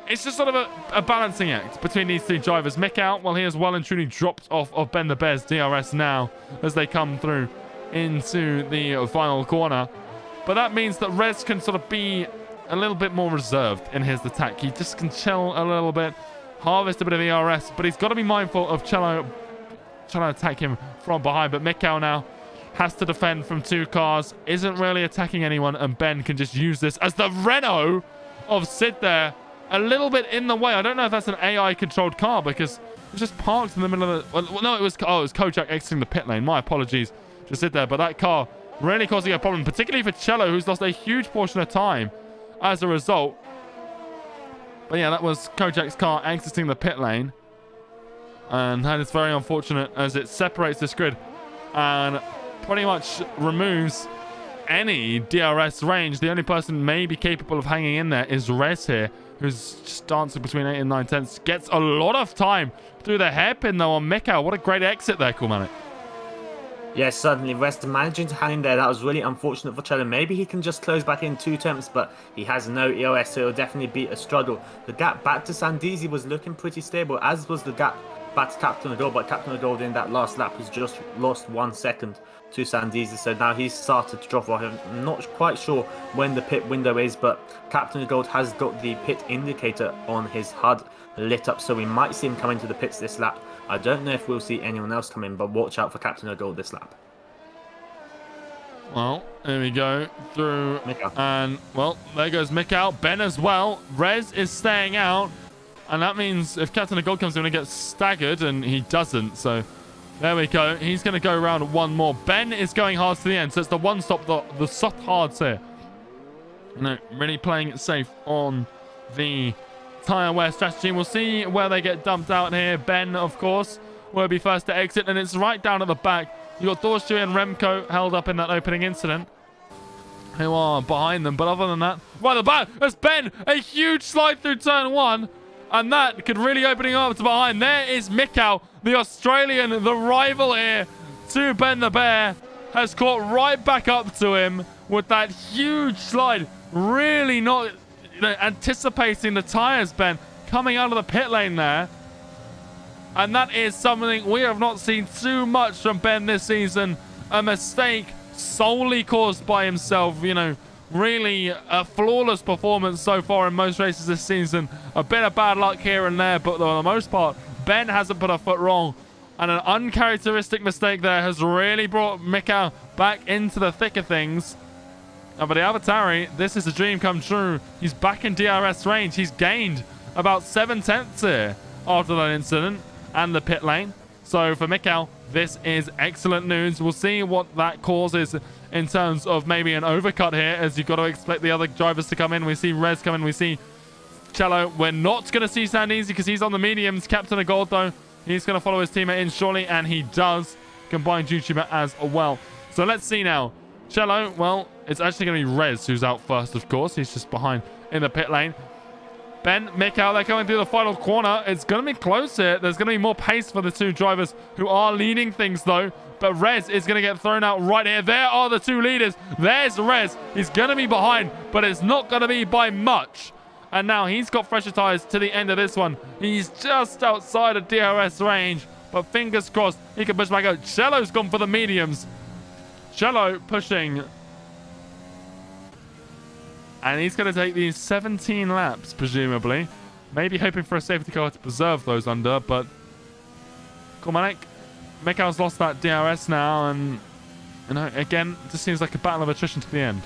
it's just sort of a balancing act between these two drivers. Mikau, well, he has well and truly dropped off of Ben the Bear's DRS now as they come through into the final corner. But that means that Rez can sort of be a little bit more reserved in his attack. He just can chill a little bit, harvest a bit of ERS, but he's got to be mindful of Cello trying to attack him from behind. But Mikau now has to defend from 2 cars, isn't really attacking anyone, and Ben can just use this as the Renault of Sid there, a little bit in the way. I don't know if that's an AI controlled car, because it was just parked in the middle of the... Well, no, it was Kojak exiting the pit lane. My apologies. Just Sid there, but that car really causing a problem, particularly for Cello, who's lost a huge portion of time as a result. But yeah, that was Kojak's car exiting the pit lane, and that is very unfortunate as it separates this grid and pretty much removes any DRS range. The only person maybe capable of hanging in there is Rez here, who's just dancing between 8 and 9 tenths. Gets a lot of time through the hairpin though on Mikau. What a great exit there, Coolmanic. Yes, certainly. Rest managing to hang in there. That was really unfortunate for Cello. Maybe he can just close back in 2 attempts, but he has no EOS, so it'll definitely be a struggle. The gap back to Sandizi was looking pretty stable, as was the gap back to Captain Adol, but Captain Adol in that last lap has just lost 1 second to Sandizi, so now he's started to drop off. I'm not quite sure when the pit window is, but Captain Adol has got the pit indicator on his HUD lit up, so we might see him come into the pits this lap. I don't know if we'll see anyone else come in, but watch out for Captain Adol this lap. Well, here we go through, Mikau. and well, there goes Mikau. Ben as well. Rez is staying out, and that means if Captain of Gold comes in, he gets staggered, and he doesn't. So there we go. He's going to go around one more. Ben is going hard to the end, so it's the one stop, the soft hards here. No, really playing it safe on the tire wear strategy. We'll see where they get dumped out here. Ben, of course, will be first to exit, and it's right down at the back. You got Dorshu and Remco held up in that opening incident, who are behind them. But other than that, right at the back, there's Ben. A huge slide through turn 1, and that could really open him up to behind. There is Mikau, the Australian, the rival here to Ben the Bear, has caught right back up to him with that huge slide. Really not anticipating the tires, Ben, coming out of the pit lane there. And that is something we have not seen too much from Ben this season. A mistake solely caused by himself. You know, really a flawless performance so far in most races this season. A bit of bad luck here and there, but for the most part, Ben hasn't put a foot wrong. And an uncharacteristic mistake there has really brought Mikau back into the thick of things. And for the Avatari, this is a dream come true. He's back in DRS range. He's gained about 7/10 here after that incident and the pit lane. So for Mikau, this is excellent news. We'll see what that causes in terms of maybe an overcut here, as you've got to expect the other drivers to come in. We see Rez come in. We see Cello. We're not going to see Sandizi because he's on the mediums. Captain of Gold, though, he's going to follow his teammate in shortly, and he does. Combined YouTuber as well. So let's see now. Cello, well, it's actually going to be Rez who's out first, of course. He's just behind in the pit lane. Ben, Mikau, they're going through the final corner. It's going to be close here. There's going to be more pace for the two drivers who are leading things, though. But Rez is going to get thrown out right here. There are the two leaders. There's Rez. He's going to be behind, but it's not going to be by much. And now he's got fresher tires to the end of this one. He's just outside of DRS range, but fingers crossed he can push back out. Cello's gone for the mediums. Cello pushing. And he's going to take these 17 laps, presumably. Maybe hoping for a safety car to preserve those under, but Kormanek, Mikau's lost that DRS now, and you know, again, it just seems like a battle of attrition to the end.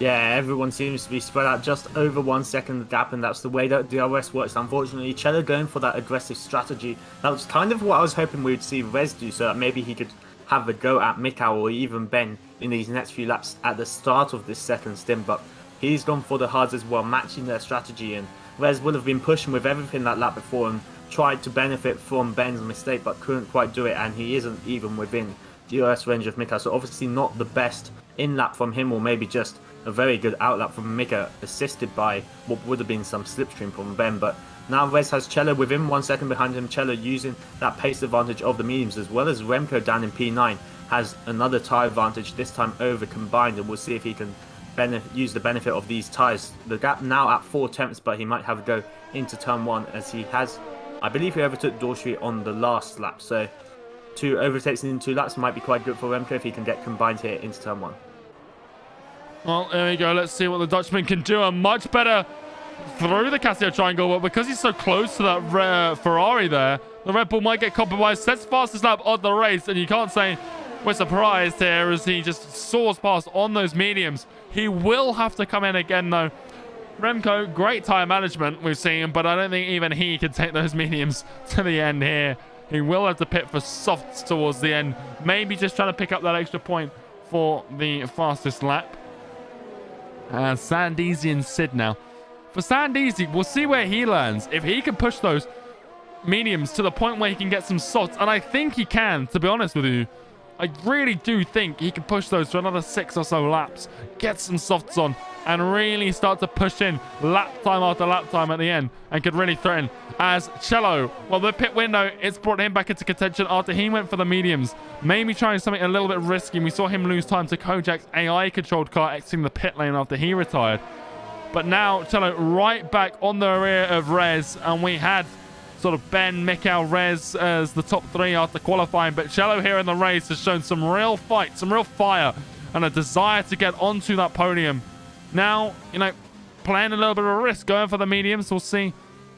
Yeah, everyone seems to be spread out just over 1 second gap, and that's the way that DRS works. Unfortunately, Cello going for that aggressive strategy. That was kind of what I was hoping we would see Rez do, so that maybe he could have a go at Mikau or even Ben in these next few laps at the start of this second stint, but he's gone for the hards as well, matching their strategy, and Rez would have been pushing with everything that lap before and tried to benefit from Ben's mistake, but couldn't quite do it, and he isn't even within DRS range of Mikau, so obviously not the best in-lap from him, or maybe just a very good out-lap from Mikau, assisted by what would have been some slipstream from Ben, but now Rez has Cello within 1 second behind him. Cello using that pace advantage of the mediums, as well as Remco down in P9 has another tyre advantage, this time over combined, and we'll see if he can use the benefit of these tyres. The gap now at 4 tenths, but he might have a go into turn 1, as he has, I believe he overtook Dorsey on the last lap, so 2 overtakes in 2 laps might be quite good for Remco if he can get combined here into turn 1. Well, there we go. Let's see what the Dutchman can do. A much better through the Casio triangle, but because he's so close to that Ferrari there, the Red Bull might get compromised. Sets fastest lap of the race, and you can't say we're surprised here as he just soars past on those mediums. He will have to come in again, though. Remco, great tyre management we've seen, but I don't think even he can take those mediums to the end here. He will have to pit for softs towards the end. Maybe just trying to pick up that extra point for the fastest lap. Sandizi and Sid now. For Sandizi, we'll see where he lands. If he can push those mediums to the point where he can get some softs, and I think he can, to be honest with you. I really do think he can push those for another 6 or so laps, get some softs on, and really start to push in lap time after lap time at the end, and could really threaten. As Cello, well, the pit window, it's brought him back into contention after he went for the mediums, maybe trying something a little bit risky. We saw him lose time to Kojak's AI-controlled car exiting the pit lane after he retired. But now Cello right back on the rear of Rez, and we had sort of Ben, Mikkel, Rez as the top 3 after qualifying. But Cello here in the race has shown some real fight, some real fire, and a desire to get onto that podium. Now, you know, playing a little bit of a risk, going for the mediums. We'll see.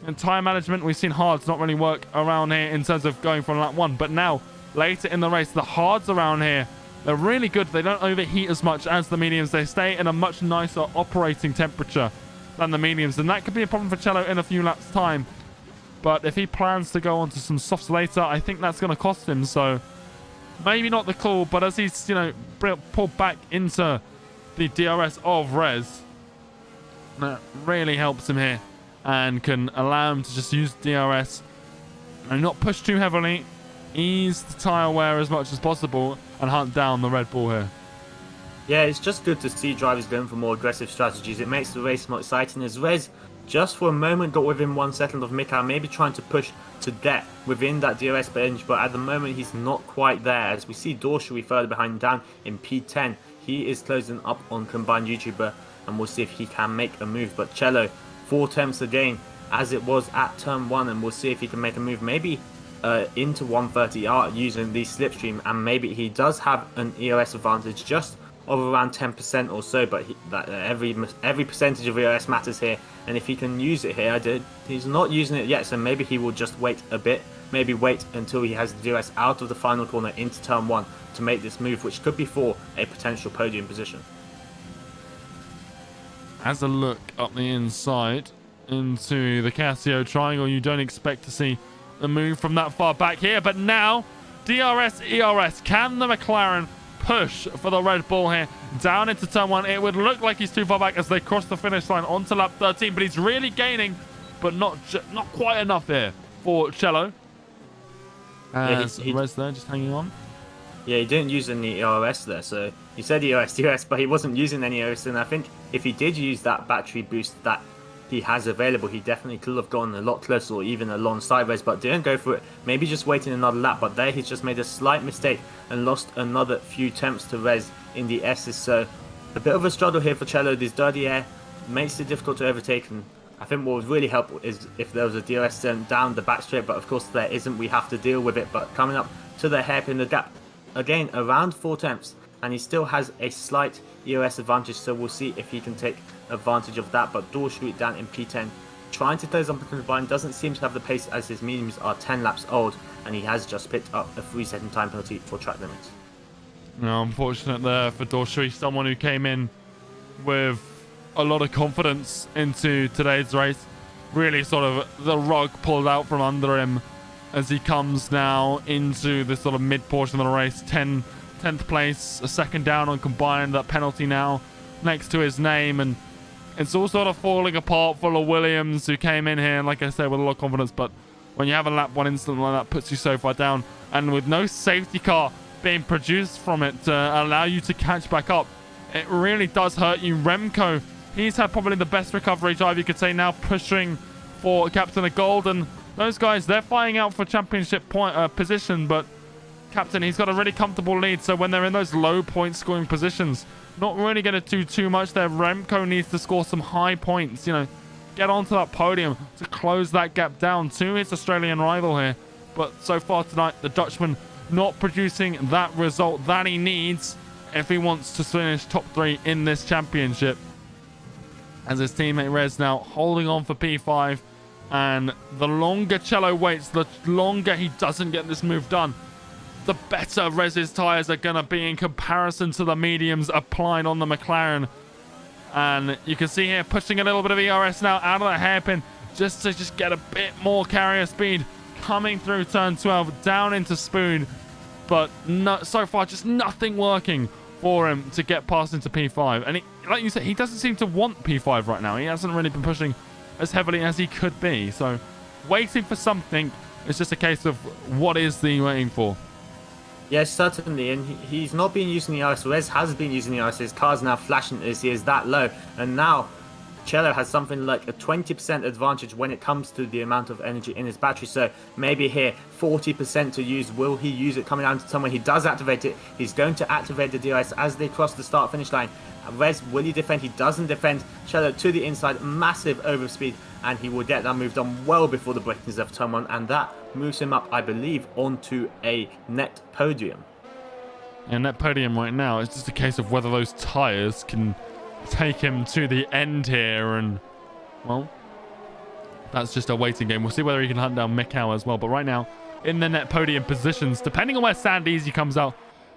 In time management, we've seen hards not really work around here in terms of going from lap 1. But now, later in the race, the hards around here, they're really good. They don't overheat as much as the mediums. They stay in a much nicer operating temperature than the mediums. And that could be a problem for Cello in a few laps' time. But if he plans to go onto some softs later, I think that's going to cost him. So maybe not the call, but as he's, you know, pulled back into the DRS of Rez, that really helps him here and can allow him to just use DRS and not push too heavily, ease the tyre wear as much as possible, and hunt down the Red Bull here. Yeah, it's just good to see drivers going for more aggressive strategies. It makes the race more exciting, as Rez just for a moment got within 1 second of Mikkel, maybe trying to push to depth within that DRS bench, but at the moment he's not quite there. As we see Dorshui further behind down in P10, he is closing up on combined YouTuber, and we'll see if he can make a move. But Cello, 4 attempts again, as it was at turn 1, and we'll see if he can make a move, maybe into 130R using the slipstream, and maybe he does have an EOS advantage just of around 10% or so, but every percentage of EOS matters here, and if he can use it here, he's not using it yet, so maybe he will just wait a bit, maybe wait until he has the DRS out of the final corner into turn 1 to make this move, which could be for a potential podium position. As a look up the inside into the Casio triangle, you don't expect to see a move from that far back here, but now DRS, ERS, can the McLaren push for the Red Bull here down into turn 1? It would look like he's too far back as they cross the finish line onto lap 13, but he's really gaining, but not quite enough here for Cello. As Rez there just hanging on. Yeah, he didn't use any ERS there, so he said ERS, but he wasn't using any ERS, and I think if he did use that battery boost that he has available, he definitely could have gone a lot closer or even alongside Rez, but didn't go for it. Maybe just waiting another lap, but there he's just made a slight mistake and lost another few attempts to Rez in the S's. So a bit of a struggle here for Cello. This dirty air makes it difficult to overtake, and I think what would really help is if there was a DRS turn down the back straight, but of course there isn't. We have to deal with it. But coming up to the hairpin, the gap again around 4 attempts, and he still has a slight EOS advantage, so we'll see if he can take advantage of that. But Dorshui down in P10, trying to close up the combine, doesn't seem to have the pace as his mediums are 10 laps old, and he has just picked up a 3-second time penalty for track limits. No, unfortunate there for Dorshui, someone who came in with a lot of confidence into today's race. Really sort of the rug pulled out from under him as he comes now into this sort of mid portion of the race. 10th place, a second down on combined, that penalty now next to his name, and it's all sort of falling apart for Williams, who came in here, like I said, with a lot of confidence, but when you have a lap 1 incident like that, puts you so far down, and with no safety car being produced from it to allow you to catch back up, it really does hurt you. Remco, he's had probably the best recovery drive, you could say, now pushing for Captain of Gold, and those guys, they're fighting out for championship position, but Captain, he's got a really comfortable lead, so when they're in those low point scoring positions, not really going to do too much there. Remco needs to score some high points, you know, get onto that podium to close that gap down to his Australian rival here. But so far tonight, the Dutchman not producing that result that he needs if he wants to finish top 3 in this championship. As his teammate Rez now holding on for P5, and the longer Cello waits, the longer he doesn't get this move done, the better Rez's tyres are going to be in comparison to the mediums applied on the McLaren. And you can see here pushing a little bit of ERS now out of the hairpin just to get a bit more carrier speed coming through turn 12 down into Spoon. But so far just nothing working for him to get past into P5. And like you said, he doesn't seem to want P5 right now. He hasn't really been pushing as heavily as he could be. So waiting for something. It's just a case of what is the waiting for. Yes, certainly, and he's not been using the RS. Rez has been using the RS. His car's now flashing as he is that low, and now Cello has something like a 20% advantage when it comes to the amount of energy in his battery. So maybe here 40% to use. Will he use it coming down to somewhere? He does activate it. He's going to activate the DRS as they cross the start finish line. Rez, will he defend? He doesn't defend. Cello to the inside, massive overspeed, and he will get that move done well before the breakings of turn 1, and that moves him up, I believe, onto a net podium. And that podium right now, it's just a case of whether those tyres can take him to the end here, and well, that's just a waiting game. We'll see whether he can hunt down Mikau as well, but right now in the net podium positions, depending on where Sandeezy comes out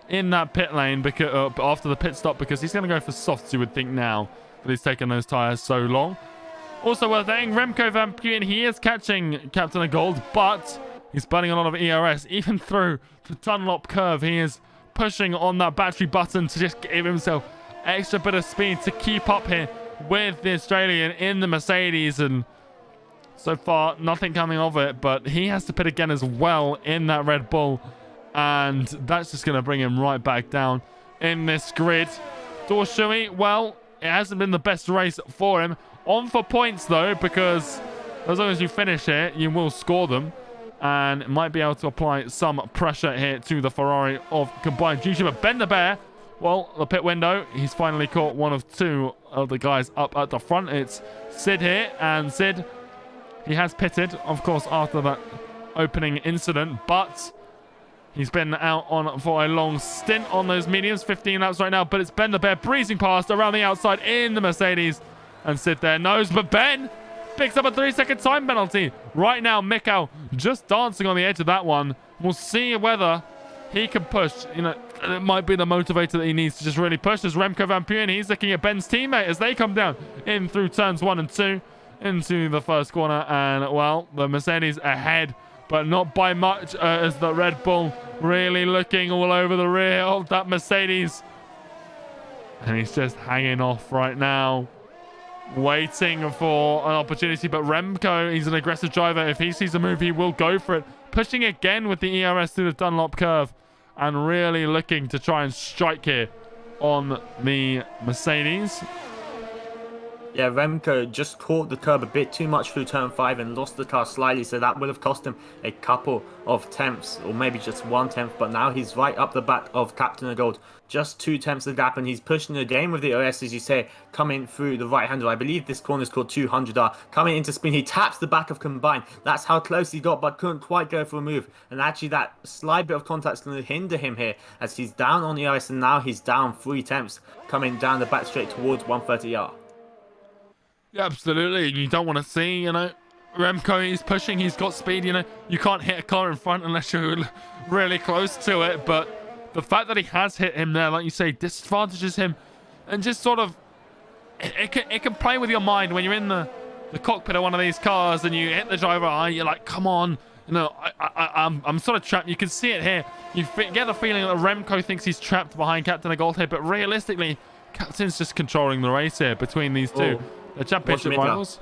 in that pit lane because after the pit stop, because he's going to go for softs, you would think, now that he's taken those tyres so long. Also worth saying, Remco Van Puyen, he is catching Captain of Gold, but he's burning a lot of ERS. Even through the Dunlop curve, he is pushing on that battery button to just give himself extra bit of speed to keep up here with the Australian in the Mercedes, and so far nothing coming of it, but he has to pit again as well in that Red Bull, and that's just going to bring him right back down in this grid. Dorshui, well, it hasn't been the best race for him. On for points though, because as long as you finish it, you will score them, and might be able to apply some pressure here to the Ferrari of combined duty. But Ben the Bear, well, the pit window, he's finally caught one of two of the guys up at the front. It's Sid here, and Sid, he has pitted, of course, after that opening incident, but he's been out on for a long stint on those mediums, 15 laps right now, but it's Ben the Bear breezing past around the outside in the Mercedes, and Sid there knows, but Ben picks up a 3-second time penalty. Right now, Mikau just dancing on the edge of that one. We'll see whether he can push. You know, it might be the motivator that he needs to just really push. As Remco Van Puyen, he's looking at Ben's teammate as they come down in through turns 1 and 2 into the first corner, and well, the Mercedes ahead, but not by much, as the Red Bull really looking all over the rear of that Mercedes, and he's just hanging off right now, waiting for an opportunity. But Remco, he's an aggressive driver. If he sees a move, he will go for it, pushing again with the ERS through the Dunlop curve, and really looking to try and strike here on the Mercedes. Yeah, Remco just caught the curb a bit too much through turn 5 and lost the car slightly, so that would have cost him a couple of tenths, or maybe just 1/10, but now he's right up the back of Captain of Gold, just 2 tenths of gap, and he's pushing again with the OS, as you say, coming through the right hander. I believe this corner is called 200R, coming into spin. He taps the back of Combine. That's how close he got, but couldn't quite go for a move, and actually that slight bit of contact is going to hinder him here, as he's down on the OS, and now he's down 3 tenths, coming down the back straight towards 130R. Yeah, absolutely. You don't want to see, you know, Remco, he's pushing, he's got speed, you know. You can't hit a car in front unless you're really close to it, but the fact that he has hit him there, like you say, disadvantages him, and just sort of, it can play with your mind when you're in the cockpit of one of these cars and you hit the driver eye, you're like, come on, you know, I'm sort of trapped. You can see it here. You get the feeling that Remco thinks he's trapped behind Captain of Gold here, but realistically, Captain's just controlling the race here between these two. Oh. The championship rivals.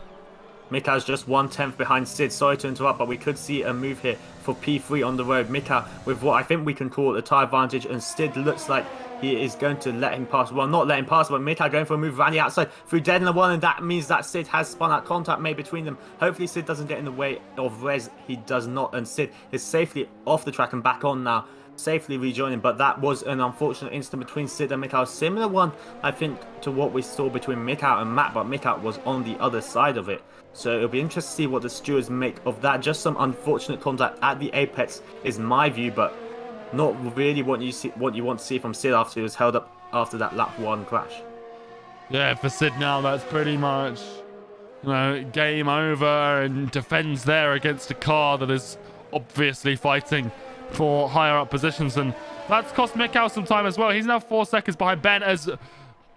Mikau's just 1/10 behind Sid. Sorry to interrupt, but we could see a move here for P3 on the road. Mikau with what I think we can call a tyre advantage, and Sid looks like he is going to let him pass. Well, not let him pass, but Mikau going for a move around the outside through dead in the one, and that means that Sid has spun out contact made between them. Hopefully Sid doesn't get in the way of Rez. He does not, and Sid is safely off the track and back on now, safely rejoining. But that was an unfortunate incident between Sid and Mikau. Similar one, I think, to what we saw between Mikau and Matt, but Mikau was on the other side of it. So it'll be interesting to see what the stewards make of that. Just some unfortunate contact at the apex is my view, but not really what you want to see from Sid after he was held up after that lap 1 crash. Yeah, for Sid now, that's pretty much, you know, game over, and defends there against a car that is obviously fighting for higher up positions, and that's cost Mikau some time as well. He's now 4 seconds behind Ben, as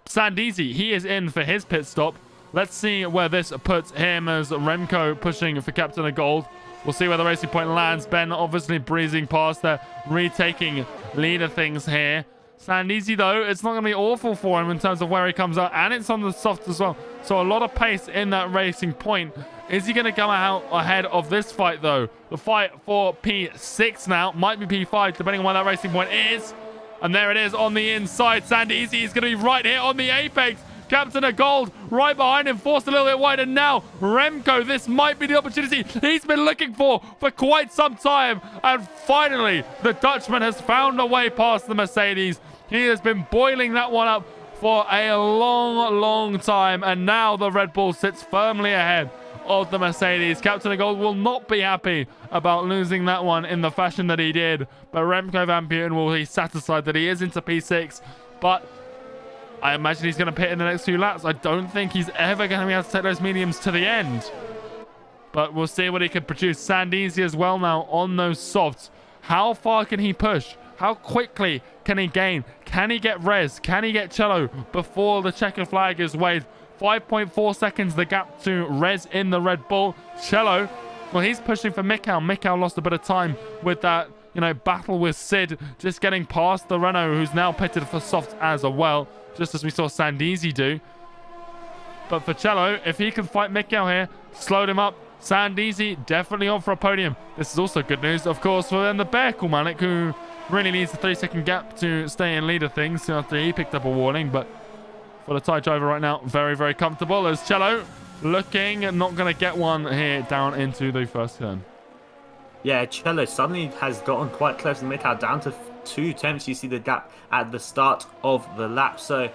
Sandeezy, he is in for his pit stop. Let's see where this puts him, as Remco pushing for Captain of Gold. We'll see where the racing point lands. Ben obviously breezing past there, retaking lead of things here. Sandeezy, though, it's not going to be awful for him in terms of where he comes out, and it's on the soft as well. So a lot of pace in that racing point Is he going to come out ahead of this fight, though? The fight for P6 now. Might be P5, depending on where that racing point is. And there it is on the inside. Sandeezy is going to be right here on the apex. Captain of Gold right behind him, forced a little bit wide. And now Remco, this might be the opportunity he's been looking for quite some time. And finally, the Dutchman has found a way past the Mercedes. He has been boiling that one up for a long time. And now the Red Bull sits firmly ahead of the Mercedes. Captain of Gold will not be happy about losing that one in the fashion that he did. But Remco Van Buiten will be satisfied that he is into P6. But I imagine he's going to pit in the next few laps. I don't think he's ever going to be able to take those mediums to the end. But we'll see what he can produce. Sandeezy as well now on those softs. How far can he push? How quickly can he gain? Can he get Rez? Can he get Cello before the checkered flag is waved? 5.4 seconds the gap to Rez in the Red Bull. Cello, well, he's pushing for Mikhail. Mikhail lost a bit of time with that, battle with Sid. Just getting past the Renault, who's now pitted for softs as well. Just as we saw Sandeezy do. But for Cello, if he can fight Mikhail here, slowed him up. Sandeezy definitely on for a podium. This is also good news, of course, for then the Bear Kulmanik, who really needs a 3-second gap to stay in lead of things after he picked up a warning. But for the Thai driver right now, very comfortable as Cello looking not going to get one here down into the first turn. Yeah, Cello suddenly has gotten quite close to Mikhail, down to 2 attempts. You see the gap at the start of the lap. So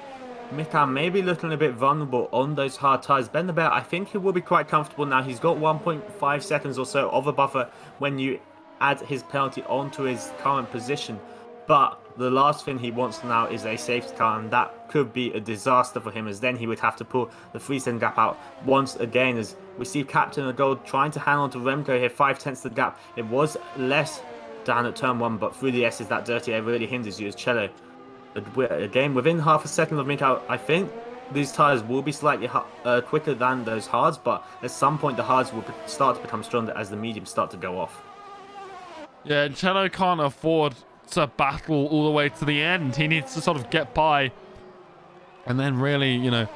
Mikhail may be looking a bit vulnerable on those hard tyres. Ben the Bear, I think he will be quite comfortable now. He's got 1.5 seconds or so of a buffer when you add his penalty onto his current position. But the last thing he wants now is a safety car, and that could be a disaster for him, as then he would have to pull the 3-second gap out once again. As we see Captain of Gold trying to hang on to Remco here, 5/10 the gap. It was less down at turn 1, but through the S's, that dirty air really hinders you as Cello. Again, within half a second of Mikhail, I think these tyres will be slightly quicker than those hards, but at some point the hards will start to become stronger as the mediums start to go off. Yeah, Cello can't afford to battle all the way to the end. He needs to sort of get by and then really,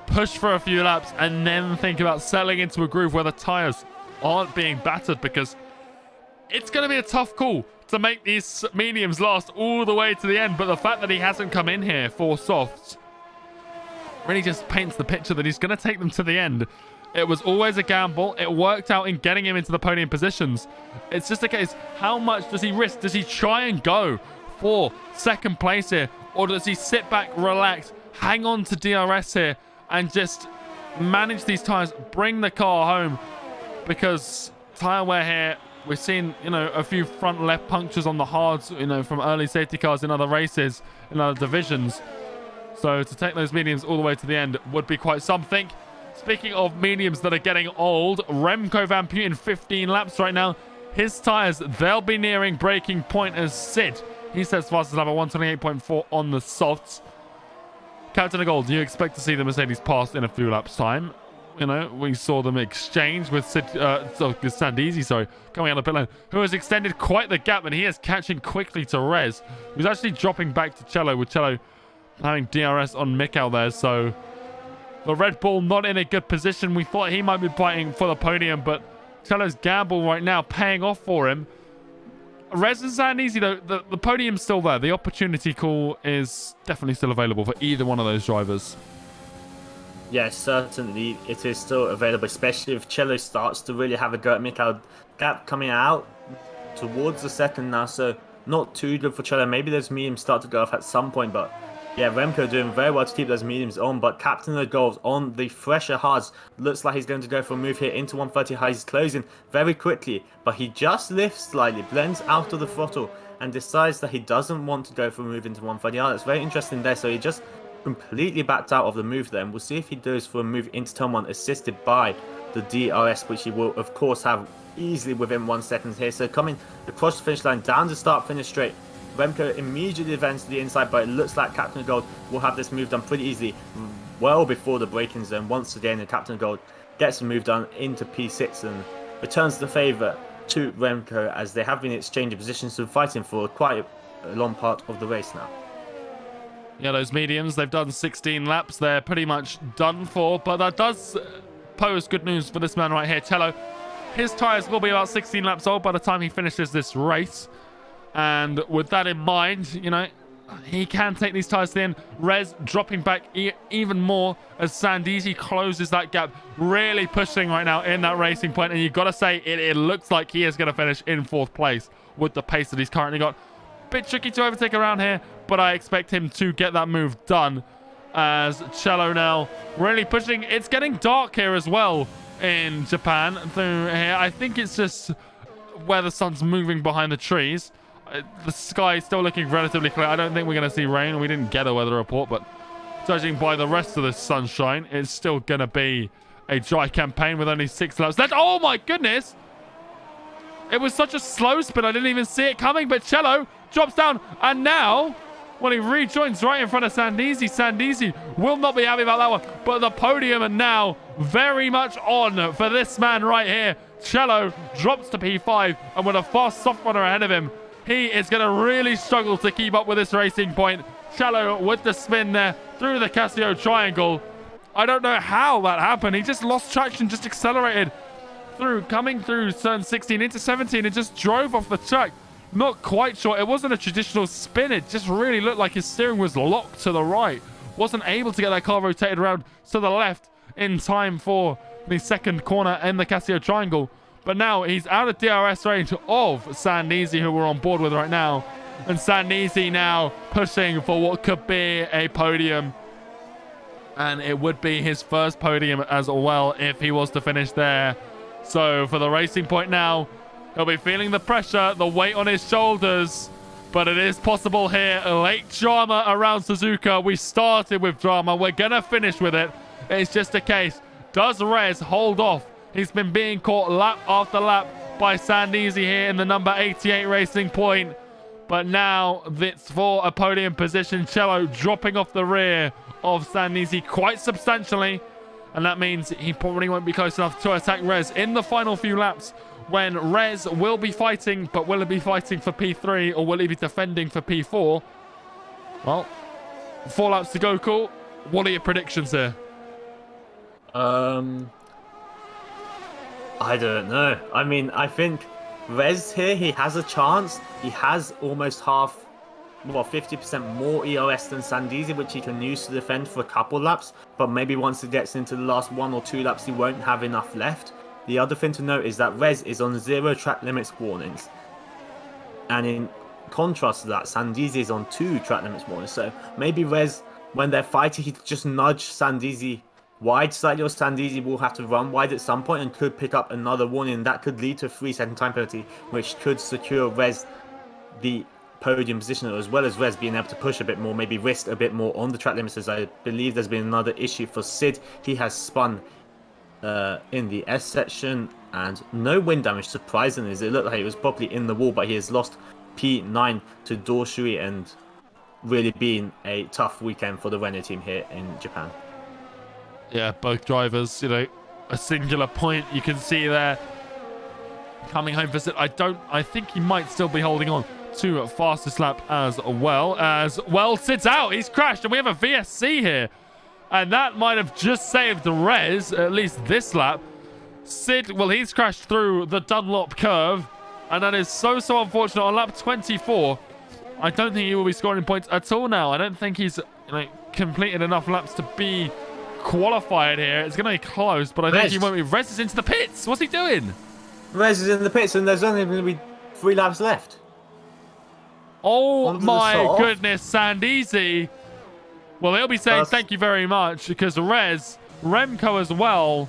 push for a few laps and then think about settling into a groove where the tyres aren't being battered, because it's going to be a tough call to make these mediums last all the way to the end. But the fact that he hasn't come in here for softs really just paints the picture that he's going to take them to the end. It was always a gamble. It worked out in getting him into the podium positions. It's just a case, how much does he risk? Does he try and go for second place here? Or does he sit back, relax, hang on to DRS here and just manage these tyres, bring the car home? Because tyre wear here, we've seen, a few front left punctures on the hards, from early safety cars in other races, in other divisions. So to take those mediums all the way to the end would be quite something. Speaking of mediums that are getting old, Remco Van Buiten 15 laps right now. His tyres, they'll be nearing breaking point as Sid. He says fastest lap at 128.4 on the softs. Captain of Gold, do you expect to see the Mercedes pass in a few laps time? We saw them exchange with Sandeezy, coming out of the pit lane, who has extended quite the gap, and he is catching quickly to Rez, who's actually dropping back to Cello, with Cello having DRS on Mikhail there. So the Red Bull not in a good position. We thought he might be fighting for the podium, but Cello's gamble right now paying off for him. Rez and Sandeezy, though, the podium's still there. The opportunity call is definitely still available for either one of those drivers. Yes, certainly it is still available, especially if Cello starts to really have a go at Mikhail. Gap coming out towards the second now, so not too good for Cello. Maybe those mediums start to go off at some point, but yeah, Remco doing very well to keep those mediums on. But Captain of the Gold on the fresher hards, looks like he's going to go for a move here into 130 high. He's closing very quickly, but he just lifts slightly, blends out of the throttle, and decides that he doesn't want to go for a move into 130 high. That's very interesting there. So he just completely backed out of the move there, and we'll see if he does for a move into turn 1, assisted by the DRS, which he will of course have easily within 1 second here. So coming across the finish line, down to start finish straight, Remco immediately advances to the inside, but it looks like Captain of Gold will have this move done pretty easily well before the braking zone. Once again, the Captain of Gold gets the move done into P6 and returns the favour to Remco, as they have been exchanging positions and fighting for quite a long part of the race now. Yeah, those mediums, they've done 16 laps. They're pretty much done for, but that does pose good news for this man right here, Cello. His tyres will be about 16 laps old by the time he finishes this race. And with that in mind, you know, he can take these tyres to the end. Rez dropping back even more as Sandisi closes that gap. Really pushing right now in that racing point. And you've got to say, it looks like he is going to finish in 4th place with the pace that he's currently got. Bit tricky to overtake around here, but I expect him to get that move done. As Cello now really pushing. It's getting dark here as well in Japan through here. I think it's just where the sun's moving behind the trees. The sky is still looking relatively clear. I don't think we're going to see rain. We didn't get a weather report, but judging by the rest of the sunshine, it's still going to be a dry campaign with only 6 laps left. Oh my goodness! It was such a slow spin, I didn't even see it coming, but Cello drops down, and now, when he rejoins right in front of Sandisi, Sandisi will not be happy about that one, but the podium are now very much on for this man right here. Cello drops to P5, and with a fast soft runner ahead of him, he is going to really struggle to keep up with this racing point. Cello with the spin there through the Casio triangle. I don't know how that happened. He just lost traction, just accelerated through, coming through turn 16 into 17 and just drove off the track. Not quite sure. It wasn't a traditional spin. It just really looked like his steering was locked to the right. Wasn't able to get that car rotated around to the left in time for the second corner in the Casio triangle. But now he's out of DRS range of Sandisi, who we're on board with right now. And Sandisi now pushing for what could be a podium. And it would be his first podium as well if he was to finish there. So for the racing point now, he'll be feeling the pressure, the weight on his shoulders. But it is possible here. Late drama around Suzuka. We started with drama. We're going to finish with it. It's just a case. Does Rez hold off? He's been being caught lap after lap by Sandisi here in the number 88 racing point. But now it's for a podium position. Cello dropping off the rear of Sandisi quite substantially. And that means he probably won't be close enough to attack Rez in the final few laps, when Rez will be fighting. But will he be fighting for P3 or will he be defending for P4? Well, 4 laps to go, cool. What are your predictions here? I don't know. I mean, I think Rez here, he has a chance. He has almost 50% more EOS than Sandisi, which he can use to defend for a couple laps. But maybe once he gets into the last 1 or 2 laps, he won't have enough left. The other thing to note is that Rez is on 0 track limits warnings. And in contrast to that, Sandisi is on 2 track limits warnings. So maybe Rez, when they're fighting, he just nudge Sandisi wide slightly, or Sandisi will have to run wide at some point and could pick up another warning. That could lead to a 3-second time penalty, which could secure Rez the podium position, as well as Rez being able to push a bit more, maybe risk a bit more on the track limits, as I believe there's been another issue for Sid. He has spun in the S section and no wind damage, surprisingly, as it looked like it was probably in the wall, but he has lost P9 to Dorshui, and really been a tough weekend for the Renault team here in Japan. Yeah, both drivers, you know, a singular point you can see there coming home for Sid. I think he might still be holding on to fastest lap as well. Sid's out. He's crashed, and we have a VSC here. And that might have just saved Rez, at least this lap. Sid, well, he's crashed through the Dunlop curve, and that is so unfortunate on lap 24. I don't think he will be scoring points at all now. I don't think he's completed enough laps to be qualified here. It's going to be close, but I think he won't be. Rez is into the pits. What's he doing? Rez is in the pits, and there's only going to be 3 laps left. Oh my goodness, Sandisi. Well, he'll be saying thank you very much, because Remco as well.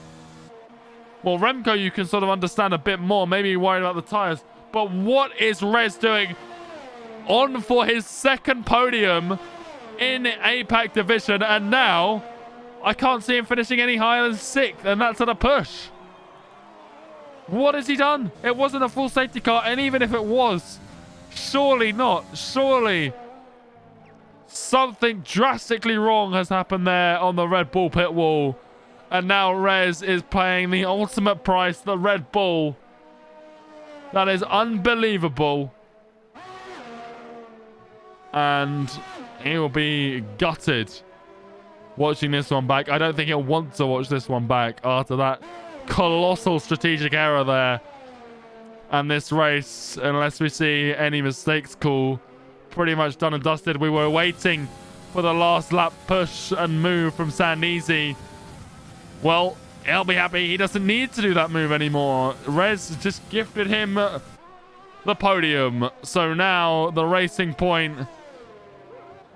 Well, Remco you can sort of understand a bit more. Maybe you're worried about the tyres. But what is Rez doing? On for his second podium in APAC Division. And now I can't see him finishing any higher than 6th. And that's at a push. What has he done? It wasn't a full safety car. And even if it was, surely not. Surely something drastically wrong has happened there on the Red Bull pit wall. And now Rez is paying the ultimate price, the Red Bull. That is unbelievable. And he will be gutted watching this one back. I don't think he'll want to watch this one back after that colossal strategic error there. And this race, unless we see any mistakes, pretty much done and dusted. We were waiting for the last lap push and move from Sandisi. Well, he'll be happy. He doesn't need to do that move anymore. Rez just gifted him the podium. So now the racing point,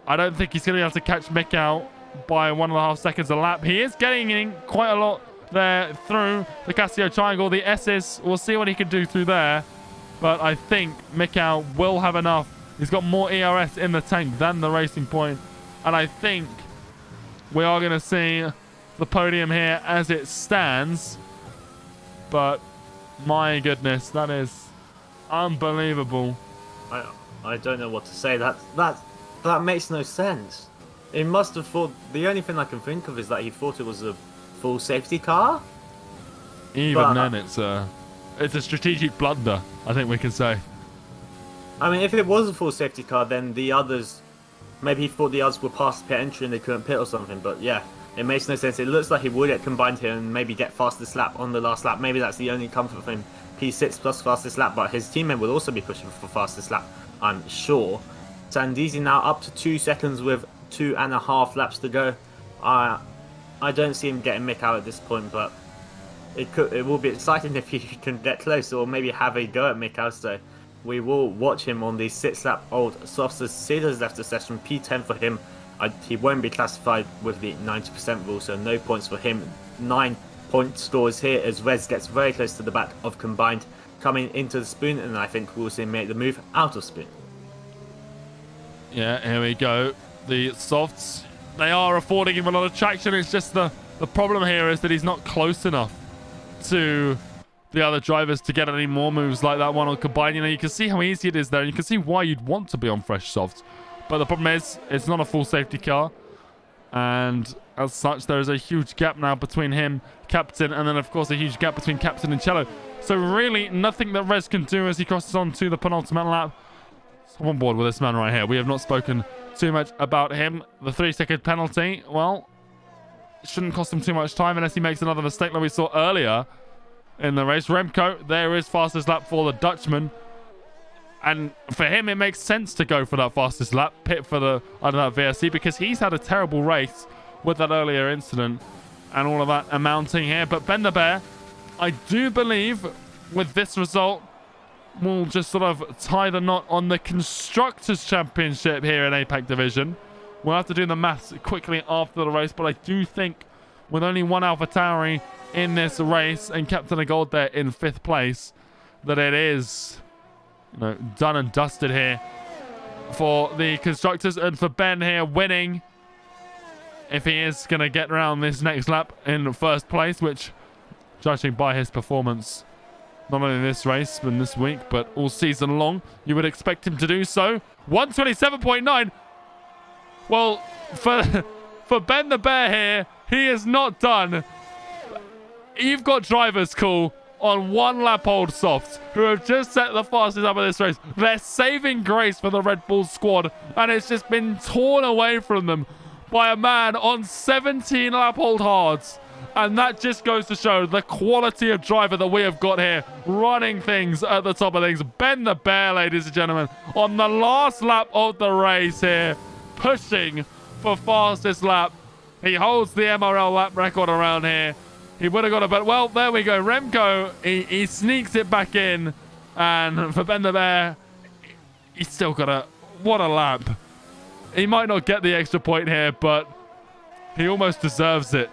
I don't think he's going to be able to catch Mick out by 1.5 seconds a lap. He is getting in quite a lot there through the Casio Triangle. The S's, we'll see what he can do through there. But I think Mikau will have enough. He's got more ERS in the tank than the racing point. And I think we are going to see the podium here as it stands. But my goodness, that is unbelievable. I don't know what to say. That makes no sense. He must have thought... The only thing I can think of is that he thought it was a full safety car. Even then, it's a strategic blunder, I think we can say. I mean, if it was a full safety car, then the others... Maybe he thought the others were past pit entry and they couldn't pit or something. But yeah, it makes no sense. It looks like he would get combined here and maybe get fastest lap on the last lap. Maybe that's the only comfort for him. P6 plus fastest lap, but his teammate will also be pushing for fastest lap, I'm sure. Sandisi now up to 2 seconds with 2.5 laps to go. I don't see him getting Mick out at this point, but it will be exciting if he can get close or maybe have a go at Mick. So we will watch him on the 6-lap old softs. Cedar's left the session, P10 for him. He won't be classified with the 90% rule, so no points for him. 9-point scores here as Rez gets very close to the back of combined, coming into the spoon, and I think we'll see him make the move out of spoon. Yeah, here we go. The softs, they are affording him a lot of traction. It's just the problem here is that he's not close enough to the other drivers to get any more moves like that one on combine. You know, you can see how easy it is there. You can see why you'd want to be on fresh softs. But the problem is, it's not a full safety car. And as such, there is a huge gap now between him, Captain, and then, of course, a huge gap between Captain and Cello. So really, nothing that Rez can do as he crosses on to the penultimate lap. So I'm on board with this man right here. We have not spoken too much about him. The 3-second penalty, well, it shouldn't cost him too much time unless he makes another mistake like we saw earlier in the race. Remco, there is fastest lap for the Dutchman. And for him, it makes sense to go for that fastest lap, pit for the under that VSC, because he's had a terrible race with that earlier incident and all of that amounting here. But Ben the Bear, I do believe with this result, will just sort of tie the knot on the Constructors' Championship here in APAC Division. We'll have to do the maths quickly after the race, but I do think with only one AlphaTauri in this race and Captain of Gold there in 5th place, that it is, you know, done and dusted here for the Constructors, and for Ben here winning, if he is going to get around this next lap in 1st place, which, judging by his performance, not only this race but this week, but all season long, you would expect him to do so. 127.9. Well, for Ben the Bear here, he is not done. You've got drivers, on 1 lap old softs who have just set the fastest up of this race. They're saving grace for the Red Bull squad, and it's just been torn away from them by a man on 17 lap old hards. And that just goes to show the quality of driver that we have got here, running things at the top of things. Ben the Bear, ladies and gentlemen, on the last lap of the race here, pushing for fastest lap. He holds the MRL lap record around here. He would have got it, but well, there we go. Remco, he sneaks it back in. And for Ben the Bear, he's still got what a lap. He might not get the extra point here, but he almost deserves it